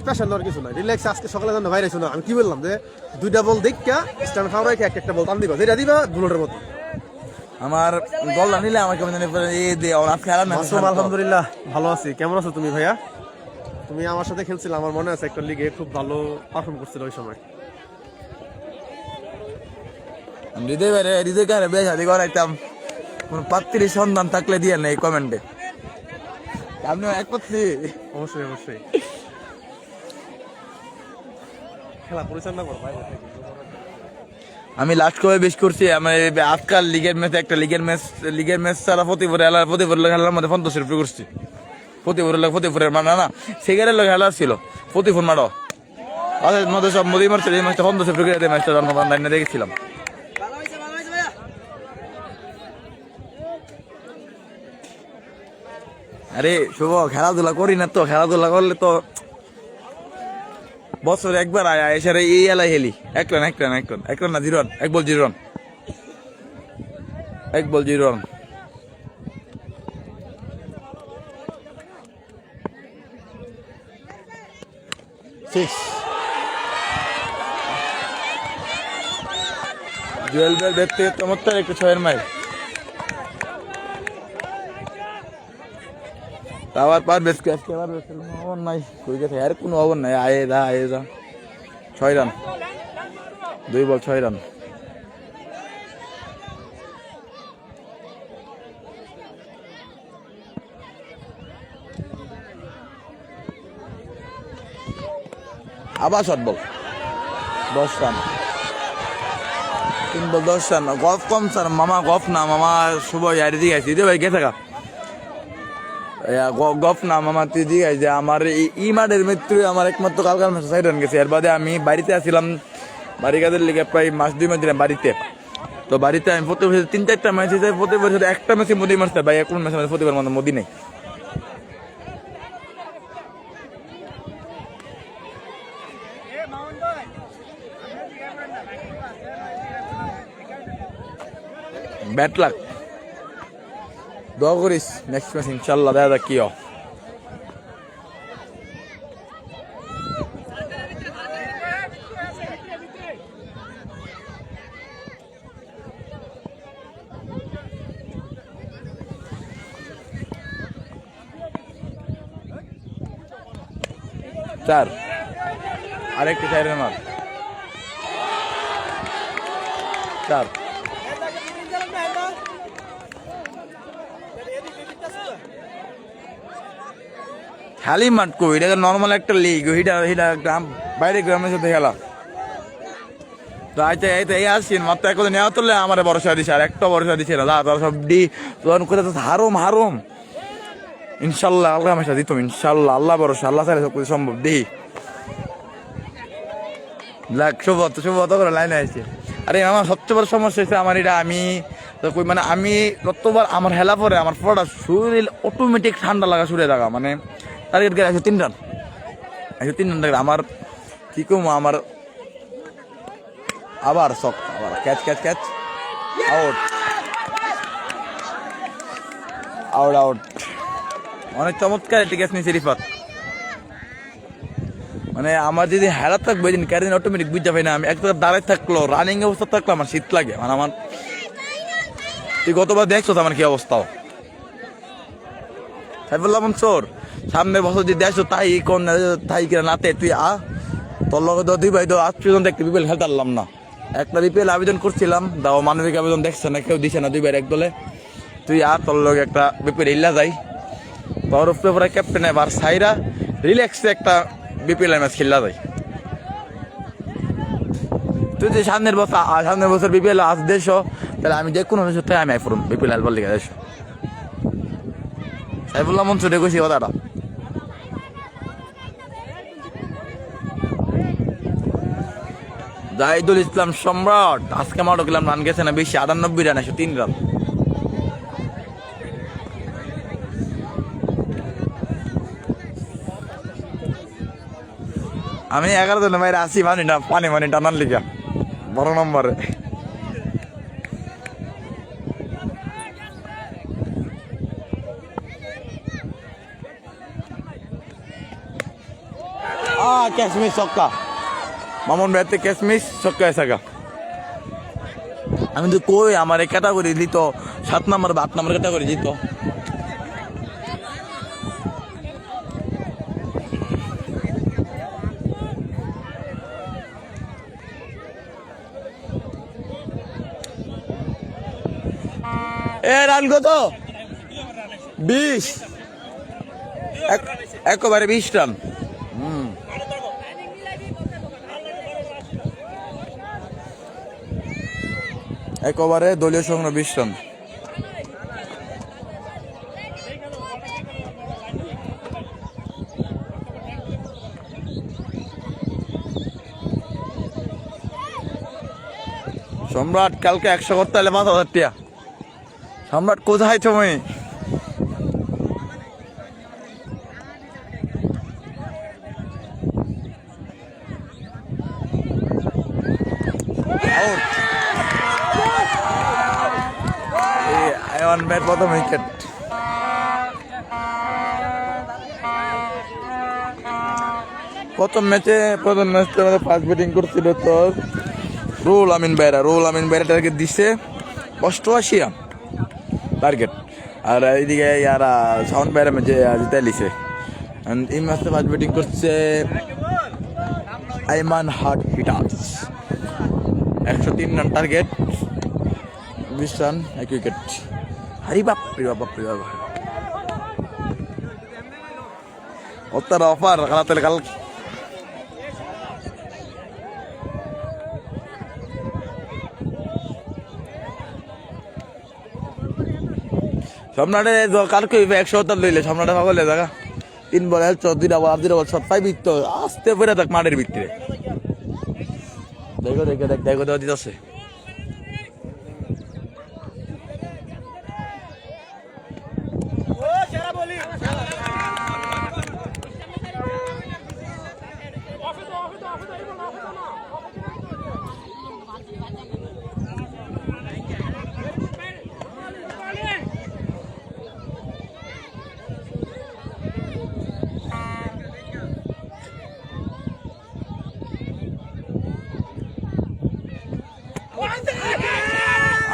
প্রেশার নেওয়ার কিছু নাই রিল্যাক্স আজকে সকালে জানো বাইরে ছিল আমি কি বললাম যে দুইটা বল দেখা স্ট্যান্ড খাওয়া রেখে একটা বল টান দিবা যেটা দিবা বুলেটের মতো আমার দল না নিলে আমাকে খেলা না মাসুম আলহামদুলিল্লাহ ভালো আছি কেমন আছো তুমি ভাইয়া তুমি আমার সাথে খেলছিলে আমার মনে আছে একটা লিগে খুব ভালো পারফর্ম করছিল ওই সময় হৃদয় ভাই হৃদয় কারে বেশ আদি করাইতাম কোন পাত্রীর সন্ধান থাকলে দিয়ে নেই কমেন্টে আপনি এক করছি অবশ্যই অবশ্যই খেলা পরিচালনা করো ভাই আমি লাস্ট কবে বেশ করছি আমার আজকাল লিগের ম্যাচ ছাড়া প্রতিপুর খেলার মধ্যে 50 রুপি করছি প্রতিপুরের মানে না সেগারের লোক খেলা ছিল প্রতিপুর মাঠও মধ্যে সব মোদি মারছিল এই ম্যাচটা 50 রুপি করে ম্যাচটা জন্মদান দেখেছিলাম আরে শুভ খেলাধুলা করি না তো খেলাধুলা করলে তো বছর একবার আয় এসে এই এলাই হেলি এক রান না 0 রান 1 বল 0 রান 1 বল 0 রান জুয়েল বেল দেখতে চমৎকার একটু 6 মাইল আবার পার বেশ অবন নাই কই গেছে আর কোনো অবন নাই আয়ে যা 6 রান 2 বল 6 রান আবার শর্ট বল 10 রান 3 বল 10 রান গফ কম স্যার মামা গফ না মামা শুভ ইয়ারি দিয়ে গেছি ভাই কে থাকা গফ না মামা তুই দিয়ে যে আমার এই মাঠের মৃত্যু আমার একমাত্র কালকার ম্যাচ 6 রান গেছে এর বাদে আমি বাড়িতে আসছিলাম বাড়ি কাজের লিগে প্রায় মাস 2 মাস দিলাম বাড়িতে তো বাড়িতে আমি প্রতি বছর 3-4টা ম্যাচ হয়েছে প্রতি বছর একটা ম্যাচে মোদি মারছে ভাই কোন ম্যাচে প্রতিবার মতো মোদি নেই ব্যাট লাক দোয়া করিস নেক্সট ম্যাচ ইনশাল্লাহ দেখা কি হয় চার আরেকটি 4 রান মার 4 খালি মাঠ কো এটা নর্মাল একটা লিগ এটা গ্রাম বাইরে গ্রামের সাথে খেলা তো এই আসছেন মাত্র এক নেওয়া তুললে আমার ভরসা দিছে আর একটা ভরসা দিছে না তারা সব করে হারম ইনশাল্লাহ আল্লাহ আমার সাথে দিতাম ইনশাল্লাহ আল্লাহ ভরসা আল্লাহ ছাড়া সব কিছু সম্ভব দিই শুভ করে লাইনে আছে আরে আমার সবচেয়ে বড় সমস্যা হচ্ছে আমার এটা আমি মানে আমি যতবার আমার হেলা পরে আমার পুরোটা শরীর অটোমেটিক ঠান্ডা লাগা শুরু থাকা মানে টার্গেট গেলে 103 রান 103 রান থাকে আমার কি কম আমার আবার শক আবার ক্যাচ আউট অনেক চমৎকার একটি ক্যাচ নিয়েছে রিফাত মানে আমার যদি হেলা থাকবে দিন ক্যারিন অটোমেটিক বুঝতে পারি না আমি একটা দাঁড়ায় থাকলো রানিং অবস্থা থাকলো আমার শীত লাগে মানে আমার তুই গতবার দেখছো আমার কি অবস্থাও সাইফুল্লাহ মনসুর সামনের বছর যদি দেশ তাই কোন তাই কিনা নাতে তুই তোর লগে তো দুই ভাই তো আজ পর্যন্ত একটা বিপিএল খেলতে পারলাম না। একটা বিপিএল আবেদন করছিলাম, দাও মানবিক আবেদন দেখছে না, কেউ দিছে না, দুই ভাইয়ের এক দলে। তুই তোর লগে একটা বিপিএল হিল্লা যাই, তোর উপরে ক্যাপ্টেন এবার সাইরা রিল্যাক্সে একটা বিপিএল ম্যাচ খেললা যায়। তুই যে সামনের বছর বিপিএল আজ দেশ, তাহলে আমি যে কোনো দেশের থেকে আমি আইফোন বিপিএল হেলবার লিখে দেশ। সাইফুল্লাহ মনসুরে কইছি কথাটা। জাহিদুল ইসলাম সম্রাট আজকে মাঠে গেলাম, রান গেছে না বেশি, 98 রান, 103 রান। আমি 11 জনের বাইরে আসি পানি টানার লিগা বড় নম্বরে। ক্যাশমিস ছক্কা, মামুন ভাইতে ক্যাশমিস ছক্কা এসেগা। আমি তো কই আমার এই ক্যাটাগরি দিত 7 নম্বর বা 8 নম্বর ক্যাটাগরি দিত। রান কত? 20, একবারে 20 রান। এক ওভারে দলীয় সংগ্রহ 20 রান। সম্রাট কালকে 100 করতে হলে 5,000 টাকা। সম্রাট কোথায় তুমি? প্রথম উইকেট। প্রথম ম্যাচে ফার্স্ট ব্যাটিং করছিল তোর রুহুল আমিন বাইরা টার্গেট দিচ্ছে 88 রান টার্গেট। আর এইদিকে ইয়ারা সাউন্ড বাইরা ম্যাচে জিতে লিছে। এই ম্যাচে ফার্স্ট ব্যাটিং করছে আইমান heart hitters, 103 run target, 20 run, 1 wicket. আরে বাপরে বাপরে বাবা, ওত্তর অফার কালাতে কাল। সম্রাটে কালকে 170 লইলে সম্রাটে পাগলে জায়গা 3 বল 2 বল শট 5 উইকেট। আস্তে পড়ে থাক মাঠের ভিতরে, দেখো দিতেছে।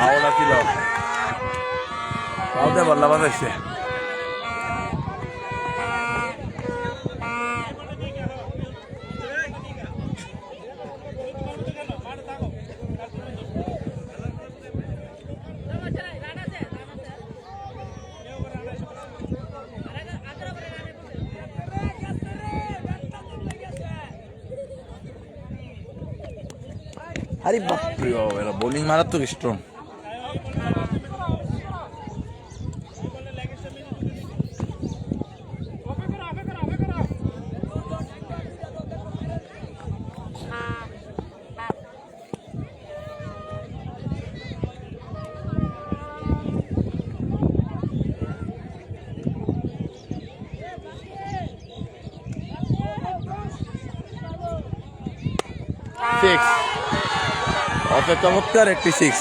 Ahora sí lo. ¿Dónde va la base? আরে বাপরে বাবা, বোলিং মারাত্মক স্ট্রং। অত চমৎকার একটি 6।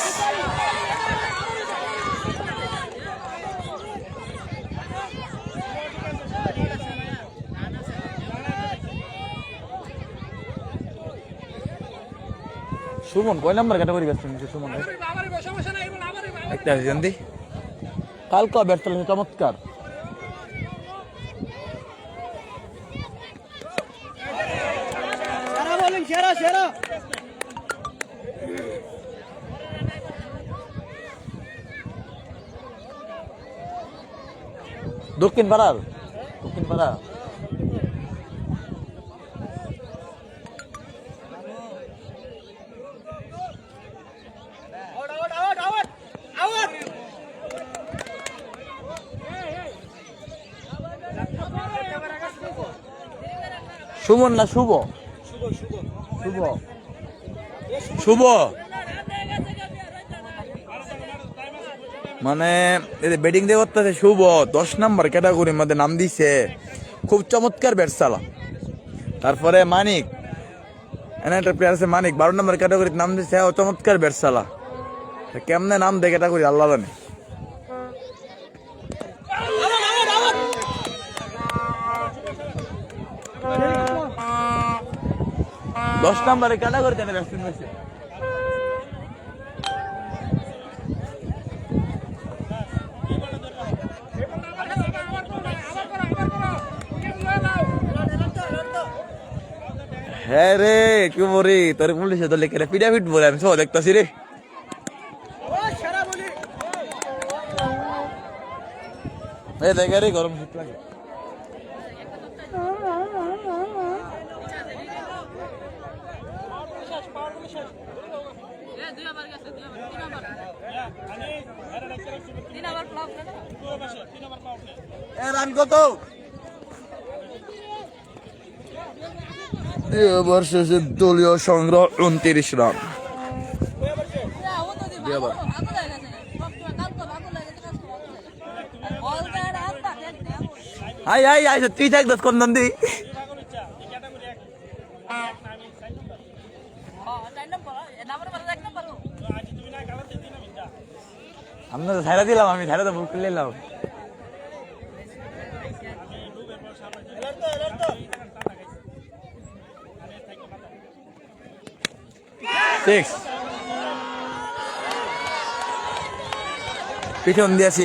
সুমন কয় নাম্বার ক্যাটাগরি ব্যাটসম্যান নিচে? সুমন একটা জানদি কালকা ব্যাটসম্যান চমৎকার। দক্ষিণ পাড়ার দক্ষিণ পাড়া সুমন না শুভ শুভ শুভ মানে ব্যাটিং দিয়ে করতেছে শুভ 10 নম্বর ক্যাটাগরির মধ্যে নাম দিছে খুব চমৎকার ব্যাটস চালা তারপরে মানিক একটা প্লেয়ার আছে মানিক 12 নম্বর ক্যাটাগরির নাম দিছে ও চমৎকার ব্যাটস চালা কেমনে নাম দেয় ক্যাটাগরি আল্লাহ জানে 10 নম্বরে ক্যাটাগরি জানে ব্যাটসম্যান হয়েছে হ্যাঁ রে কি বলি তোর পুলিশে তো লেখে পিডাফিট বলে আমি সব দেখতেছি রে দেখে রে গরম শীত লাগে রান কত এবার শেষে দলীয় সংগ্রহ 29 রান আই আই আই তুই থাক 10 কোন নন্দী আমি তো ছাইরা দিলাম আমি ছাইরা তো ভুল করে নিলাম পিছন দিয়া 6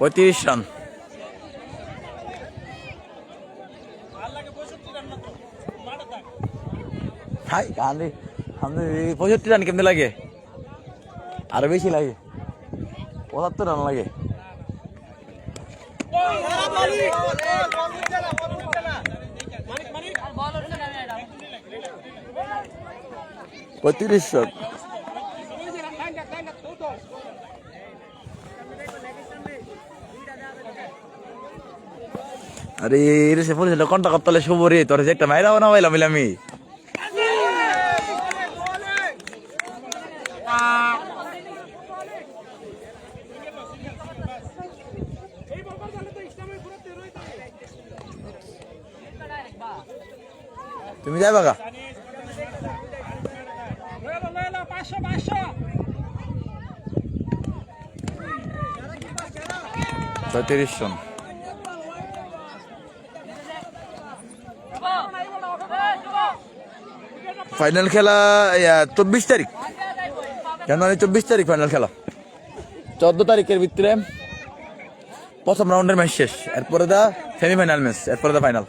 35 রান হাই গান্ধী আমাদের 65 রান কেমনে লাগে আরো বেশি লাগে 75 রান লাগে পঁয়ত্রিশ রান আরে রে সে বলেছিল কোনটা করতে শুভ রে তোর যে একটা মাইরাও না পাইলাম আমি তুমি যাই বাগা 35 রান ফাইনাল খেলা 24 তারিখ জানুয়ারি 24 তারিখ ফাইনাল খেলা 14 তারিখের ভিতরে প্রথম রাউন্ডের ম্যাচ শেষ এরপরে দা সেমিফাইনাল ম্যাচ এরপরে দা ফাইনাল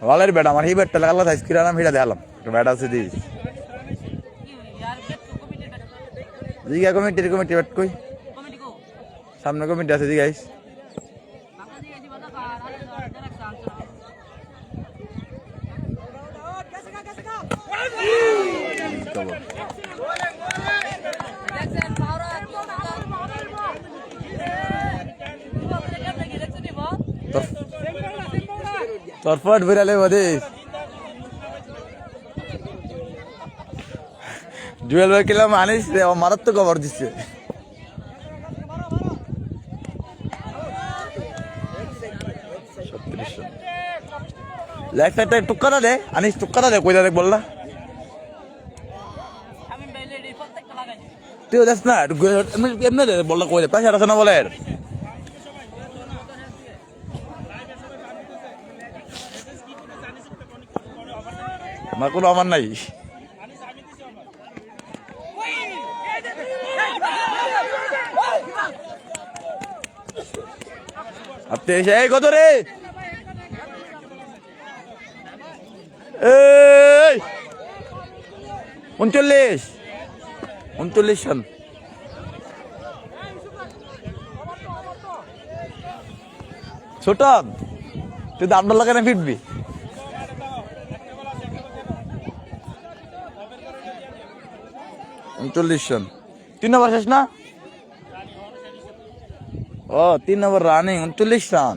वालेर बेटा हमारे ही बैठता लगा था इसकी नाम हिड़ा देलम बेटा से दी जी क्या कमेटी बैठ कोई सामने कमेटी আছে জি गाइस তোর ফট বিরালে মধ্যে জুয়েল ভাই খেলাম আনিস মারাত্মক কভার দিচ্ছে। লেগ সাইডটা টুক্কাটা দে আনিস, টুক্কাটা দে, কইটা দেখ বললা আমি বাইলে প্রত্যেকটা লাগাই তুই দেখ না এমনি দে বললা, কই দে প্রেশার আছে না বলের। আমার কোনো আমার নাই। আপনি এসে এই কত রে, এই 39 রান। ছোট তুই দামটা লাগানে ফিটবি। রান 3 নম্বর শেষ না? ও 3 নম্বর রানিং 39 রান।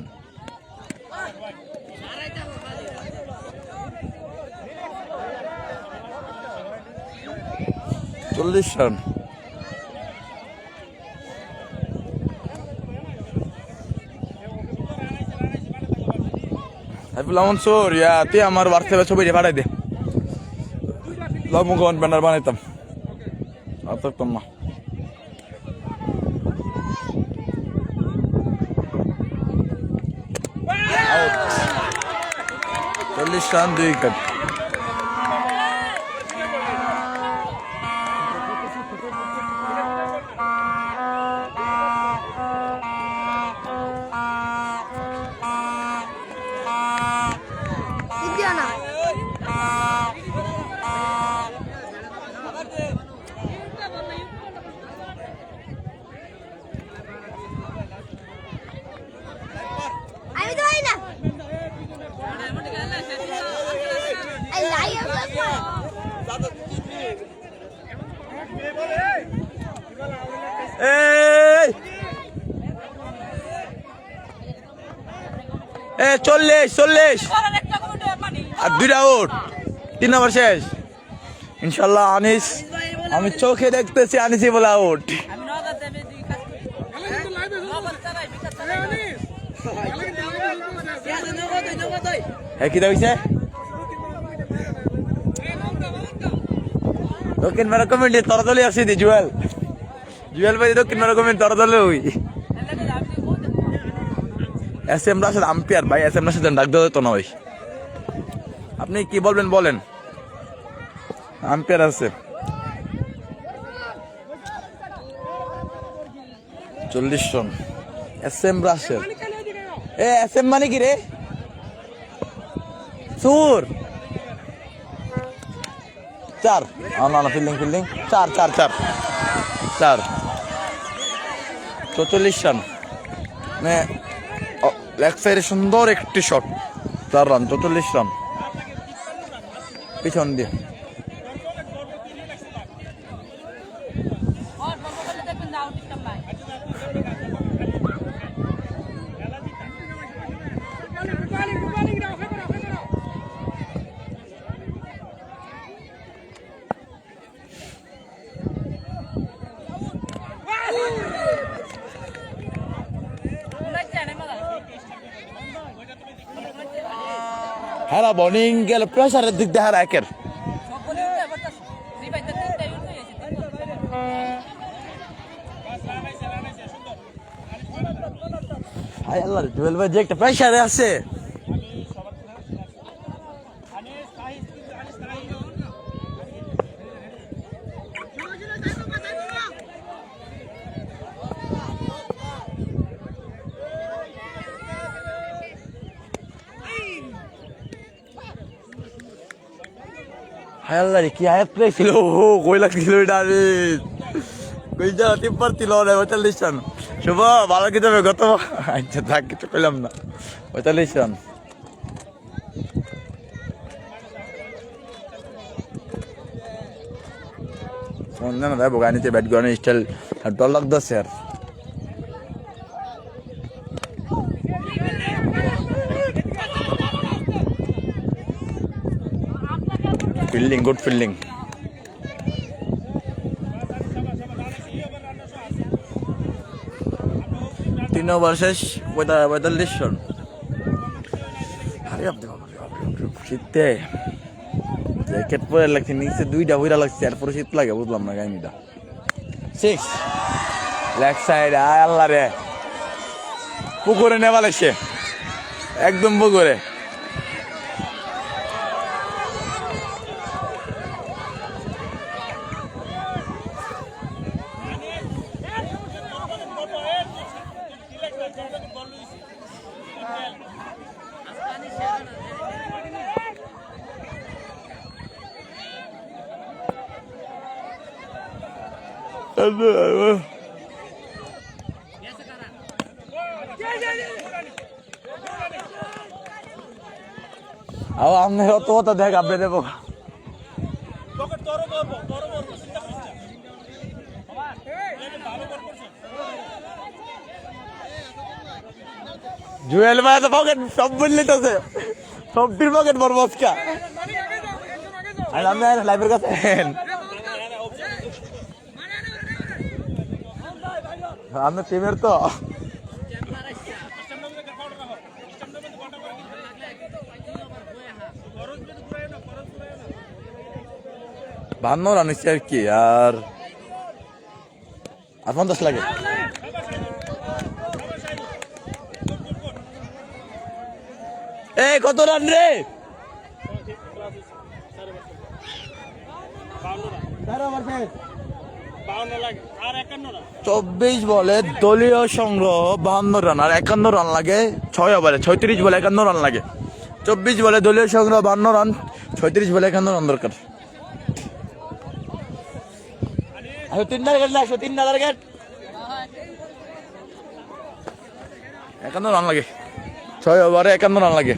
রান মনসুর, তুই আমার হোয়াটসঅ্যাপে ছবিটা পাঠাই দে, মুখ ব্যানার বানাইতাম থাকতাম না। 40 রান 2 উইকেট। আমি তো পারি না। এই লাই এই 40 আর 2টা আউট, 3 নম্বর শেষ। ইনশাল্লাহ আনিস, আমি চোখে দেখতেছি আনিসই বলে আউট। আমি নগদ দেবে দুই কাজ করি নগদ চালাই বিকাশ চালাই নগদ হ্যাঁ কি দেখছে দক্ষিণ মেরা কমেন্টে তরা দলে আসি দি জুয়েল ভাই দক্ষিণ মেরা কমেন্ট তরা দলে হই। এস এম রাশেদ আম্পায়ার ভাই, এস এম রাশেদ ডাক দেওয়া তো নয়। আপনি কি বলবেন বলেন, আম্পায়ার আছে। 40 run S M Rashed. S M মানে কি রে সুর 4 না ফিল্ডিং 4 44 রান। মানে লেগ সাইডে সুন্দর একটি শট, 4 রান 44 রান পিছন দিয়ে। দেখবেন আউট সিস্টেম নাই হ্যাঁ বোলিং গেল প্রেসারের দিক দিয়ে হারা একের। হায় আল্লাহ, জুয়েল ভাই যে একটা প্রেসারে আছে। হায় আল্লাহ রে, কি আয়াত পেয়েছিল, কই লাগছিল এটা রে, কই যা টিপার ছিল না 45 রান। শুভ ভালো কি যাবে গত, আচ্ছা থাক কিছু পেলাম না। 45 রান না না দেবো গানিতে ব্যাট গড়ানোর স্টাইল ডর লাগতেছে আর। Fielding, good fielding. ওভার শেষ 45 রান। আরে বাপ রে বাপ রে বাপ রে, শীতে জ্যাকেট পরে লাগছে, নিচে 2টা বইরা লাগছে, এরপরে শীত লাগে, বুঝলাম না কাহিনিটা। 6 লেগ সাইড, আয় আল্লাহ রে, পুকুরে নেওয়া লাগছে, একদম পুকুরে। আপনি অত কথা দেখ, আপনি দেবো জুয়েল ভাই তো পকেট সব বললে তো সবটির পকেট বড় বসকা। আর আপনি লাইভের কাছে আপনার টিমের তো বান্ন রান হচ্ছে আর কি, আর 50 লাগে। এই কত রান রে? 24 বলে দলীয় সংগ্রহ 52 রান, আর 51 রান লাগে 6 ওভারে। 36 বলে 51 রান লাগে। 24 বলে দলীয় সংগ্রহ 52 রান, 36 বলে 51 রান দরকার। 3 টার্গেট লাগছে, 3 টার্গেট 51 রান লাগে, 6 ওভারে 51 রান লাগে।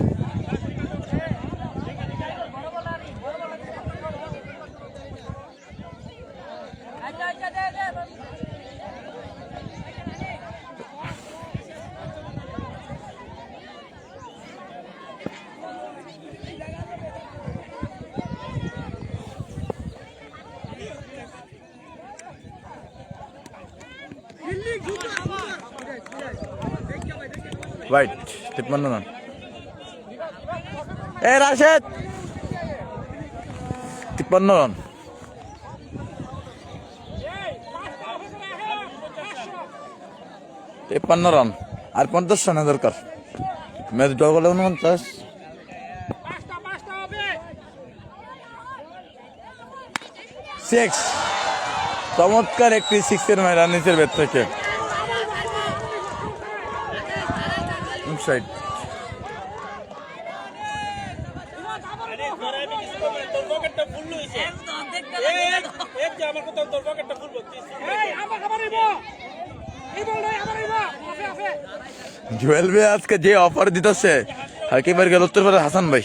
Right, 53 run. এ রাশেদ 53 রান। তেপান্ন রান আর 50 রানের দরকার। ম্যাচ ড্র করলে 49। সিক্স, চমৎকার একটি সিক্সের মাইরা নিচের ব্যাট থেকে। সাইড জুয়েল ভাই আজকে যে অফার দিতেছে, একেবারে গেল উত্তরপাড়া হাসান ভাই।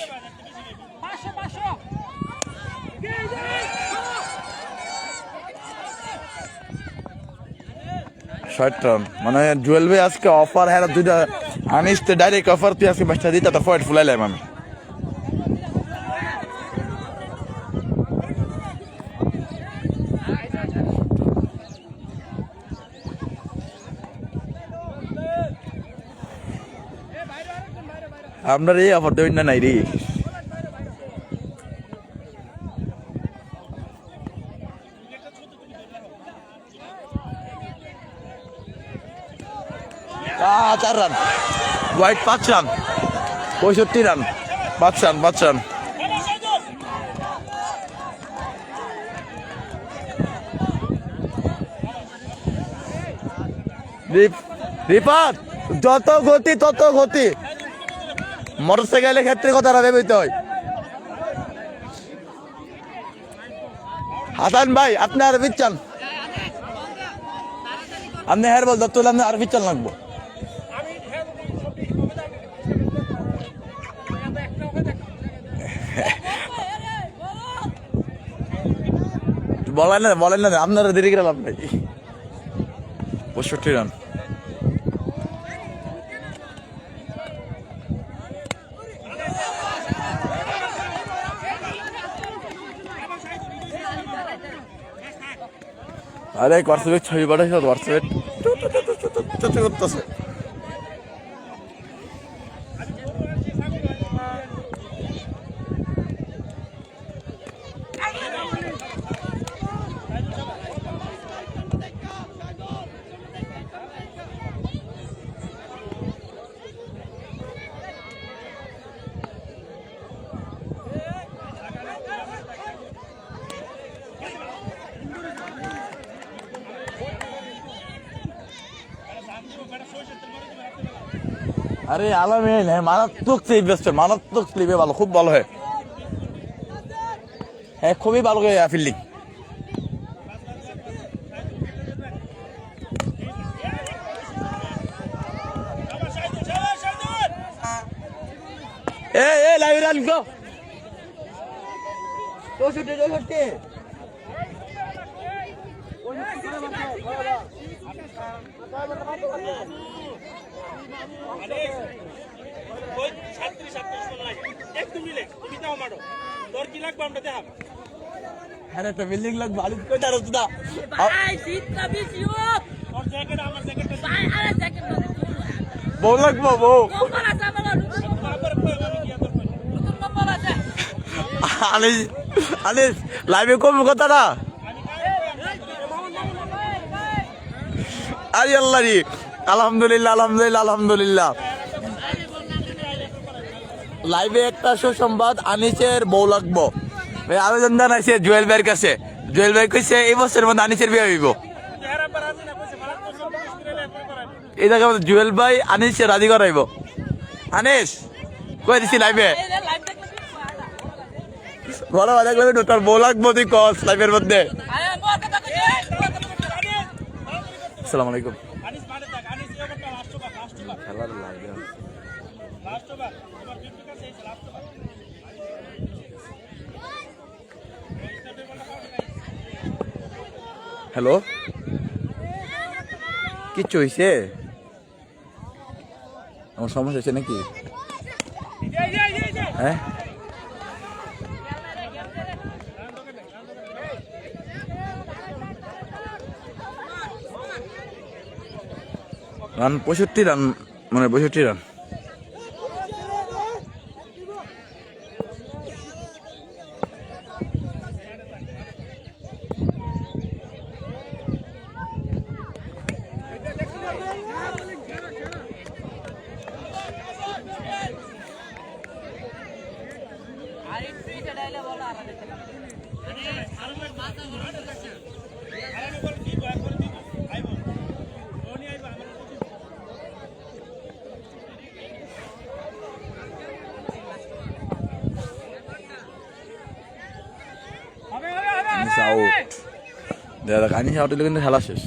রান মানে জুয়েল ভাই আজকে অফার, হ্যাঁ 2টা আনিসতে ডাইরেক্ট অফার, তুই আজকে ম্যাচটা দিতে তো পয়েন্ট ফুলাইলাম আমি। আপনার এই অফার দেবেন না নাই রে? চার run, white 5 run, 65 run, 5 run, 5 run. রিপাত যত গতি তত গতি, মোটরসাইকেলের ক্ষেত্রে কথাটা ভেবেতে হয়। হাসান ভাই আপনি আর বিচ্ছান, আপনি হেয়ার বল দত্ত, আপনি আর বিচ্ছান লাগবো। বলেন না আপনারা দেরি করে লাভ নাই। 65 রান। আরে হোয়াটসঅ্যাপে ছবি পাঠাইছ, হোয়াটসঅ্যাপে করতেছে। আরে আলামিন হ্যাঁ মারাত্মক সেভ বেস্ট মারাত্মক স্লিপে ভালো খুব ভালো হয় হ্যাঁ খুবই ভালো করে ফিল্ডিং এই লাইভ রান গো তো শুটে হ্যাঁ তো বিল্ডিং লোক ভালো করে তার না ভাই শীতটা বেশি হোক ভাই আরে জ্যাকেট না বউ লাগবো বউ নম্বর আছে আমার নতুন নম্বর আছে আনিস আনিস লাইভে কম কথাটা আরে আল্লাহ রে আলহামদুলিল্লাহ আলহামদুলিল্লাহ আলহামদুলিল্লাহ লাইভে একটা সুসংবাদ আনিসের বউ লাগবো আবেদন জানাইছে জুয়েল ভাইয়ের কাছে জুয়েল ভাই কইছে এই বছরের মধ্যে আনিসের বিয়ে হইব এই জায়গা জুয়েল ভাই আনিসে রাজি করাইব আনিস কই দিছি লাইভে লাইভ দেখলে বড় দেখলে তোর বউ লাগবো তুই কস লাইভের মধ্যে আরে মোর কথা কই আসসালামু আলাইকুম হ্যালো কিচ্ছু হয়েছে আমার সমস্যা হয়েছে নাকি হ্যাঁ রান 65 রান মানে 62 রান আরে ফ্রিতে ডাইলে বল আর আউট দাদা কানি আউট হলে কিন্তু খেলা শেষ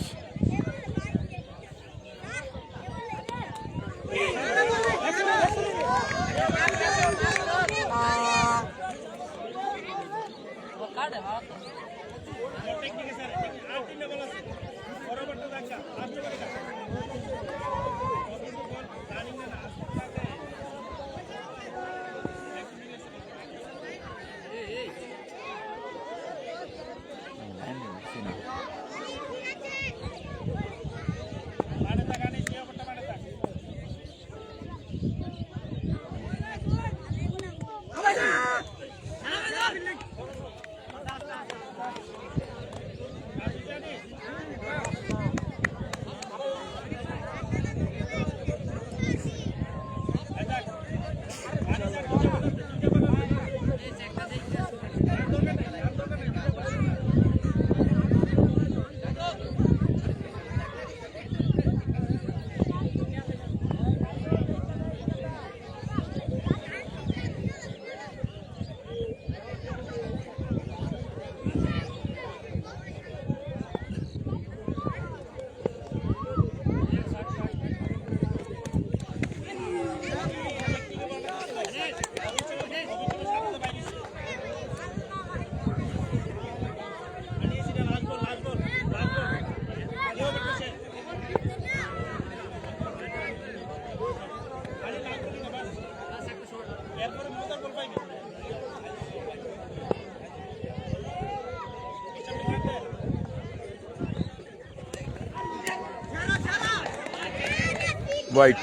হোয়াইট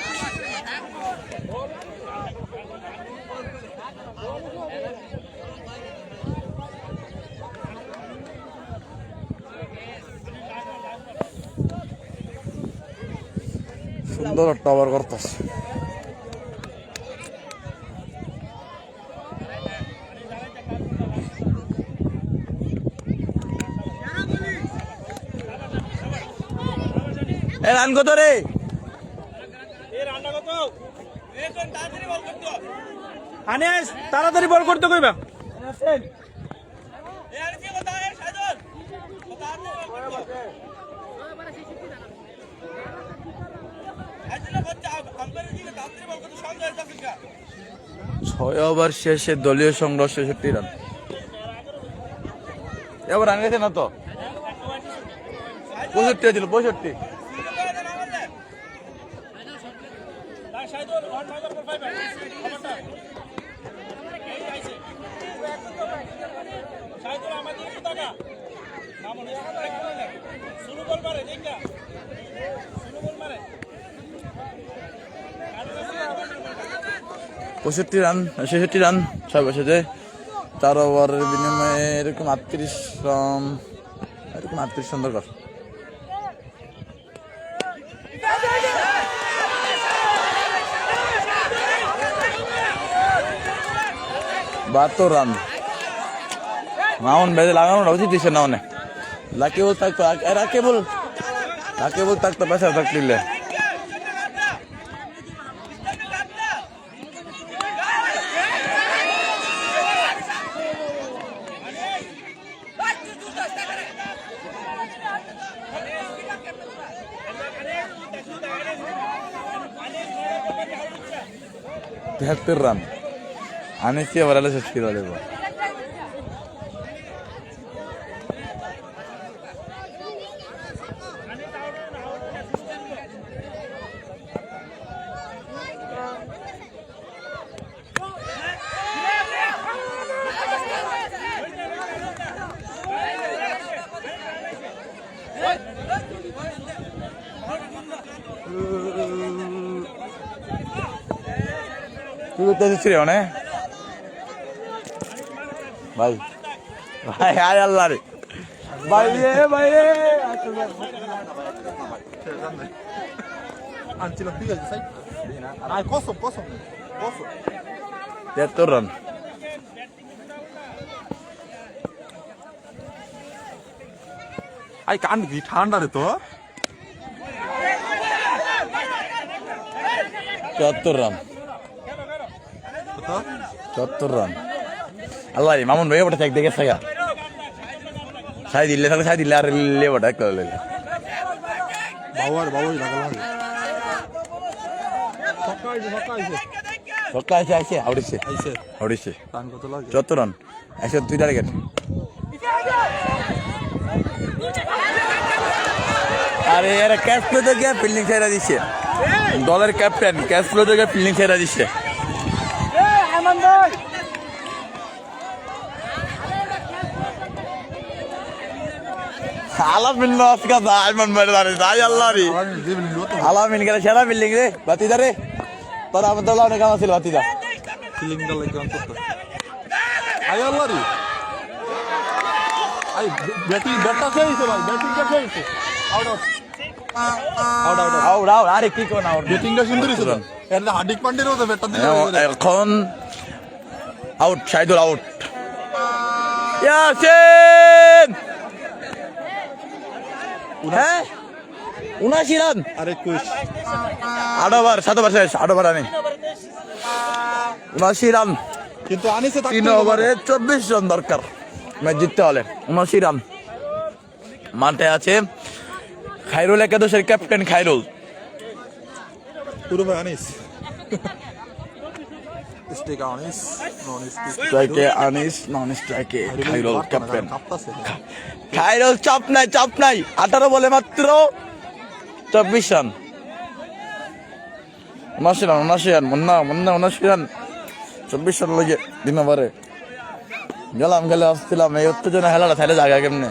সুন্দর একটা ওভার করতেছে রান কত রে আনিস তাড়াতাড়ি বল করতে কইবা ছয় ওভার শেষে দলীয় সংগ্রহ 66 রান। এবার রান গেছে না তো 65 ছিল 65। পঁয়ষট্টি রান 66 রান 6 বছরে 4 ওভারের বিনিময়ে এরকম 38 রান দরকার। বাহাত্তর রান মাউন্ট বেজে লাগানো উচিত দিচ্ছে না অনেক রাকেবল থাকতো রাকেবল থাকতো পেশা থাকলে তেহাত্তর রান আনিসি ওভার শেষ করে দেব। কি করতেছিস রে অনে ভাই ভাই আয় আল্লাহ রে ভাই রে ভাই রে আনছিলাম ঠিক আছে সাইড আর কসম 73 রান। আই কান কি ঠান্ডা রে তো 74 রান কত 74 রান। আল্লাহ রে মামুন ভাই ওটা দেখে থাকা সাই দিলে আর লে ওটা একটা লেগে বাবুই লাগালাম সকাল আইছে আউড়িছে টান কত লাগে 74 রান 102 টার্গেট। আরে यार ক্যাচ ফ্লো তো গিয়ে ফিল্ডিং ছেড়ে দিছে দলের ক্যাপ্টেন ক্যাচ ফ্লো তো গিয়ে ফিল্ডিং ছেড়ে দিছে। আলামিন লস কা আইমান মারে দাই আল্লাহ রে আলামিন গেলে সেরা বিল্ডিং রে বাতিদা রে তোর আমাদের অনেক কাম ছিল বাতিদা ফিলিং দা লাগে অন্তত আই আল্লাহ রে আই ব্যাটটা খেয়েছে ভাই ব্যাটিংটা খেয়েছে আউট আরে কি কোন আউট ব্যাটিংটা সুন্দর ছিল এর হার্দিক পান্ডের মতো ব্যাটটা দিল এখন আউট শাহিদুল আউট ইয়াসিন হ্যাঁ 79 রান আরে 21 8 ওভার 7 ওভার শেষ 8 ওভার রানে 79 রান কিন্তু আনিসে 3 ওভারে 24 রান দরকার ম্যাচ জিততে হলে 79 রান। মাঠে আছে খায়রুল একাদশের ক্যাপ্টেন খায়রুল পুরো ভাই আনিস স্ট্রাইক আনিস নন স্ট্রাইকে আনিস নন স্ট্রাইকে খায়রুল ক্যাপ্টেন কাঁপতাছে খায়রুল চাপ নাই 18 বলে মাত্র 24 run 79 run Munna 79 run 24 run লাগে দিন ওভারে গেলে আসছিলাম এই উত্তেজনা খেলাটা থাইলে জায়গা কেমনে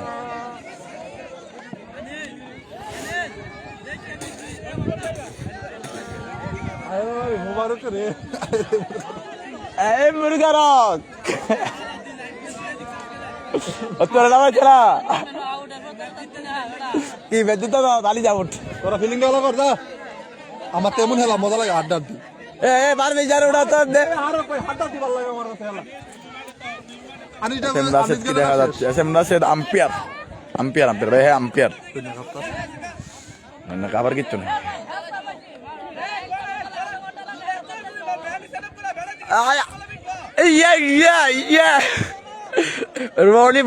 মুবারক রে এই মুরগারক তোরা নামা খেলা কি বেঁধে তো তালি যাব তোরা ফিলিং ভালো কর দা আমার তেমন হেলা মজা লাগে আড্ডা দি এ পারবি যার ওটা তো দে আর কই হাড্ডা দি ভালো লাগে আমার কাছে হেলা আনিসটা এসএম রাশেদ কি দেখা যাচ্ছে এসএম রাশেদ আম্পায়ার ভাই হ্যাঁ আম্পায়ার না কাবার কিচ্ছু না Yeah. Rolly.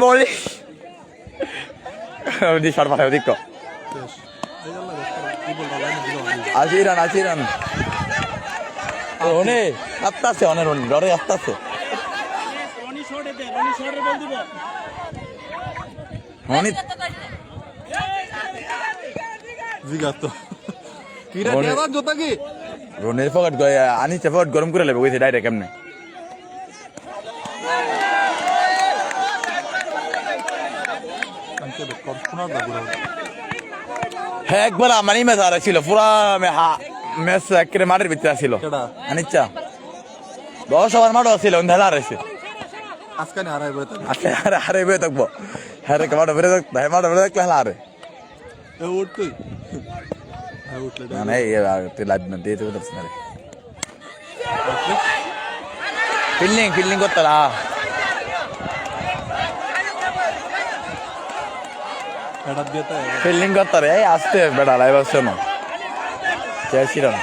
Di shot পাঠাও দেখো। আশিরান। রনি আস্তে অনে রনি ডরে আস্তে। রনি শটে বল দিব। রনি জিগাতো কিরা দেবা জোতা কি রনির ফকট গয়া আনিছে ফকট গরম করে লেবে কইছে ডাইরেক্ট কেমনে আনকে কর্পোনা দাগুরা হ্যাঁ একবার আমারই ম্যাচ আর ছিল পুরা ম্যাচ একেবারে মাঠের ভিতরে ছিল কেডা আনিচ্ছা 10 ওভার মাঠ ছিল অন্ধেলা আরেছে আজকে না হারাইবে তো আচ্ছা হারাইবে থাকবো হ্যাঁ রে মাঠ বেরে থাক ভাই মাঠ বেরে থাকলে হারে এ উঠ তুই হ্যাঁ উঠলে না না এই তুই লাইভ না দিয়ে তো দর্শন রে ফিল্ডিং করতে রা এটা দিতে ফিল্ডিং করতে রে আস্তে বেটা লাইভ আসছে না চেয়েছিলাম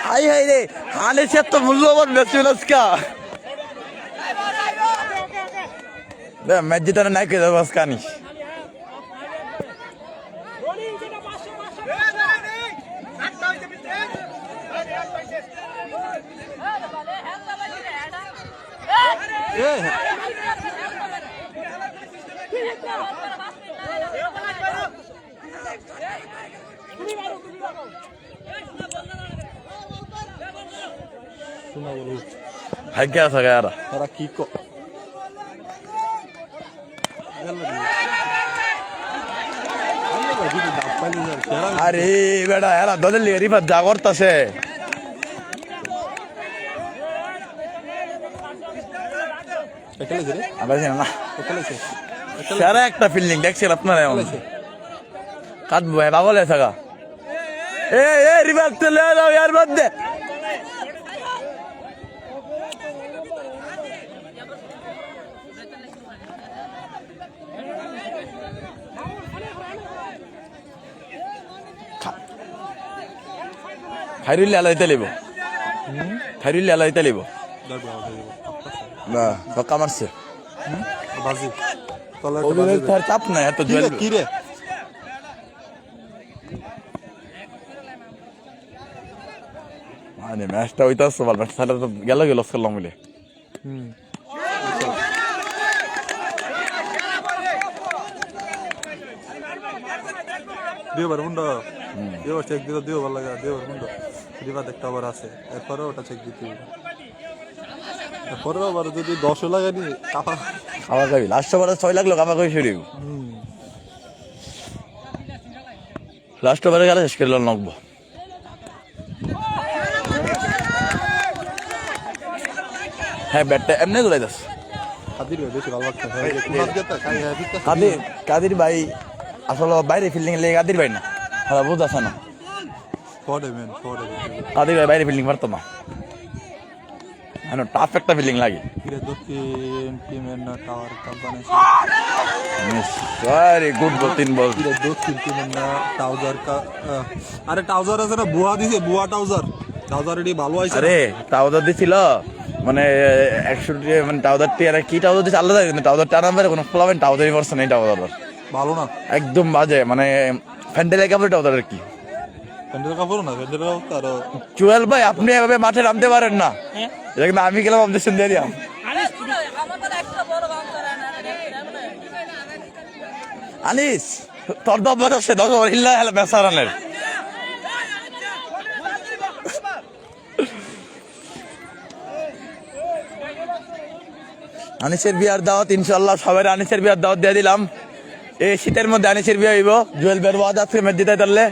হাই রে হানে সে তো মূল্যবান বেশি নস্কা ম্যাচ জিতানো নাই কে যাবো কানিস শোনা বলো ভাগ্য আছে গায়ারা তারা কি কো আরে বেটা এরা দলের লিগে রিফাত যা করতেছে একালে রে আবার না একালে সারা একটা ফিল্ডিং দেখছেন আপনারা এমন কাটবো বাবলে থাকা এ রিভার চলে যাও ইয়ার মধ্যে খাইরুল্লি আলাইতে লিব খাইরুল্লি আলাইতে লিব না ধক্কা মারছে বাজি তলে ওদের তো আর চাপ নাই এত জল কি রে মানে ম্যাচটা হইতাছে বল ম্যাচ তাহলে তো গেল করলাম বলে দেওবার মুন্ড দেওবার চেক দিতে দেও ভালো লাগা দেওবার মুন্ড রিভার একটা ওভার আছে এরপরে ওটা চেক দিতে হবে এরপরে আবার যদি 10 লাগানি কাপা খাওয়া খাবি লাস্ট ওভারে 6 লাগলো কাপা কই শুরু লাস্ট ওভারে গেলে শেষ করে নকবো হ্যাঁ ব্যাটটা এমনি দৌড়াই দাস কাদির বেশি ভালো লাগছে কাদির ভাই আসলে বাইরে ফিল্ডিং লেগে কাদির ভাই না হ্যাঁ বুঝ আছে না কাদির ভাই বাইরে ফিল্ডিং পারতো না টাফ একটা ফিল্ডিং লাগে দক্ষিণ টিমের না tower company very good ball 3 বল দক্ষিণ টিমের না ট্রাউজার আরে ট্রাউজার আছে না বুয়া দিছে বুয়া ট্রাউজার এটি ভালো আইছে আরে ট্রাউজার দিছিল মানে 100 মানে ট্রাউজারটি আর কি ট্রাউজার দিছে আলাদা কিন্তু ট্রাউজার টানা মেরে কোনো ফ্লাভেন ট্রাউজারই পড়ছে না ট্রাউজার ভালো না একদম বাজে মানে ফ্যান্ডেলে কাপড় ট্রাউজার কি ফ্যান্ডেল কাপড় না ফ্যান্ডেল কাপড় আর চুয়েল ভাই আপনি এভাবে মাঠে নামতে পারেন না এটা কিন্তু আমি গেলাম অবজেকশন দিয়ে দিলাম আনিস তোর 10 ওভার আছে 10 ওভার হিল্লা হেলা বেসা রানের আনিসের বিয়ার দাওয়াত ইনশাআল্লাহ সবাই আনিসের বিয়ার দাওয়াত দিয়ে দিলাম এই শীতের মধ্যে আনিসের বিয়ে হইব জুয়েল বের ওয়াজ আছে ম্যাচ জিতাই তাহলে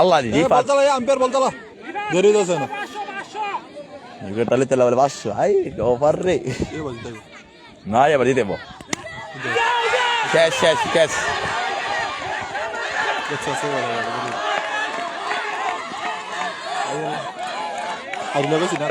আল্লাহ জি বল চালা আম্পায়ার বল চালা দেরি হচ্ছে না ইউকে তাহলে তেলা বলে 500 আই ওভার রে এই বল দেব না এবার দিতে বল ক্যাশ আচ্ছা আর লাগছে না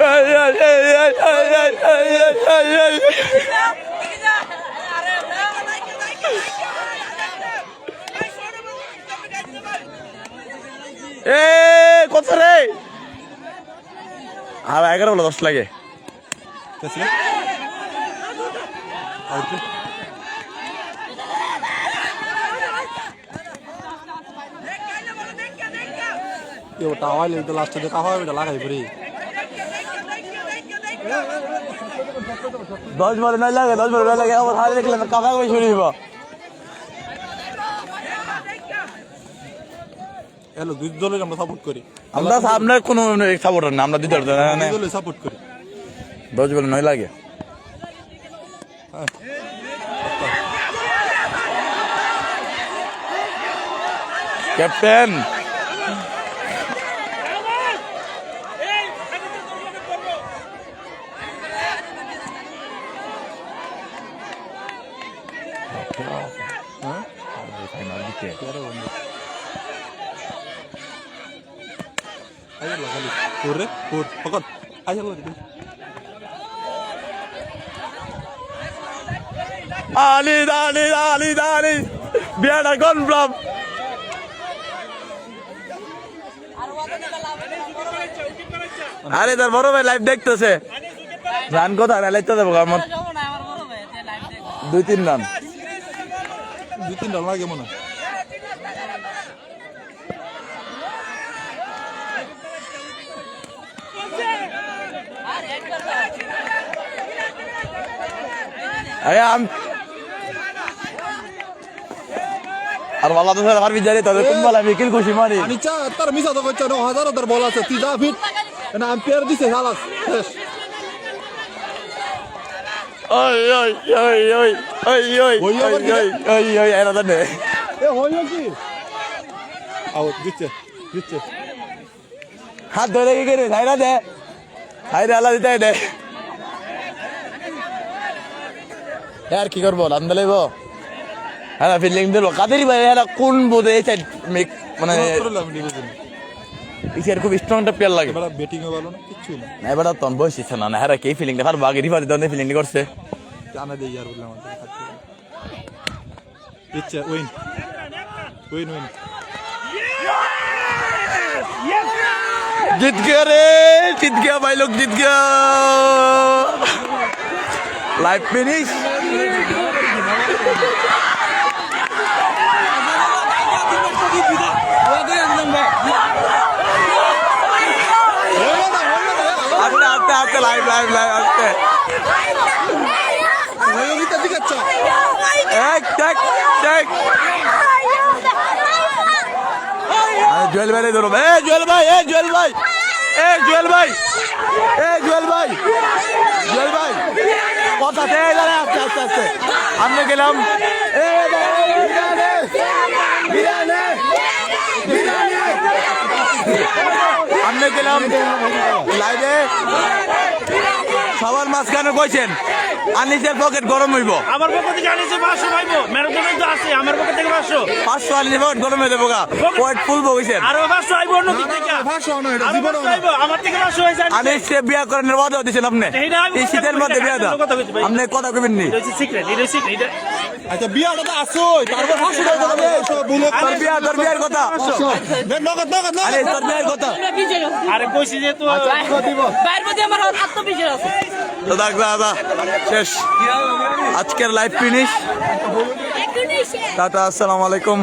এ কত রে আর 11 বলে 10 লাগে টাওয়াইলে তো লাস্টে দেখা হয় ওটা লাগাই পরে 10 বলে 9 লাগে 10 বলে 9 লাগে আবার হারে দেখলে কাকা কই শুরু হইব হ্যালো দুই দলের আমরা সাপোর্ট করি আমরা সামনে কোনো সাপোর্টার না আমরা দুই দলে সাপোর্ট করি 10 বলে 9 লাগে ক্যাপ্টেন আইয়া লাগালি পুরে পুর পকড় আইয়া লাগি আলি দালি আলি দালি বিয়াটা কনফার্ম আরে তার বড় ভাই লাইভ দেখতেছে রান কোথায় লাইতে দেবো আমার 2-3 রান 2-3 রান লাগে মনে আরে আর বালা তো স্যার পারবি জানি তবে কোন বলা মিকিল খুশি মারি আমি চা তার মিছা তো কইছ 9000 বল আছে তুই যা ফিট না আম্পায়ার দিছে খালাস শেষ ওই ওই ওই ওই ওই ওই ওই আবার কি? ওই ওই এরা জানে এ হইও কি আউট দিচ্ছে দিচ্ছে হাত ধরে কি করে ছাইরা দে ছাইরা আলা দিতে দে यार কি করব রান দিলেব হ্যাঁ ফিল্ডিং দিল কাদেরই ভাই এরা কোন বোধে এই সাইড মানে করলাম ডিভিশন ইসের খুব স্ট্রং একটা প্লেয়ার লাগে এবার ব্যাটিং এ ভালো না কিছু না না এবার তন বসিস না না হ্যাঁ কি ফিলিংটা আর বাগে রিফারি দনে ফিলিং করছে জানা দেই यार বললাম দিচ্ছে উইন উইন উইন जीत गया रे जीत गया भाई लोग जीत गया लाइव फिनिश आते आते आते लाइव लाइव लाइव आते एक टेक टेक জুয়েল ভাই ধরো এ জুয়েল ভাই এ জুয়েল ভাই এ জুয়েল ভাই এ জুয়েল ভাই জুয়েল ভাই কথা দে দাঁড়া আস্তে আস্তে আস্তে আমরা গেলাম এ আমরা গেলাম লাইভে সবার মাঝখানে কইছেন আনিসের পকেট গরম হইব আমার পক্ষ থেকে আনিসে 500 পাইবো ম্যারাথনে তো আছে আমার পক্ষ থেকে 500 আনিসের পকেট গরম হয়ে দেবো গা পয়েন্ট ফুলবো কইছেন আর 500 আইবো অন্য দিক থেকে 500 না এটা জীবন আইবো আমার থেকে 500 হয়ে যায় আনিসে বিয়া করার ওয়াদা দিয়েছেন আপনি এই শীতের মধ্যে বিয়া দাও আপনি কথা কইবেন নি এটা সিক্রেট এটা আচ্ছা বিয়াটা তো আসোই তারপর 500 টাকা দেবে সব বলে তোর বিয়ার কথা নগদ নগদ আরে তোর বিয়ার কথা আরে কইছি যে তো বাইর মধ্যে আমার আত্মবিশ্বাস আছে তো দেখ দাদা শেষ আজকের লাইভ ফিনিশ টাটা আসসালামু আলাইকুম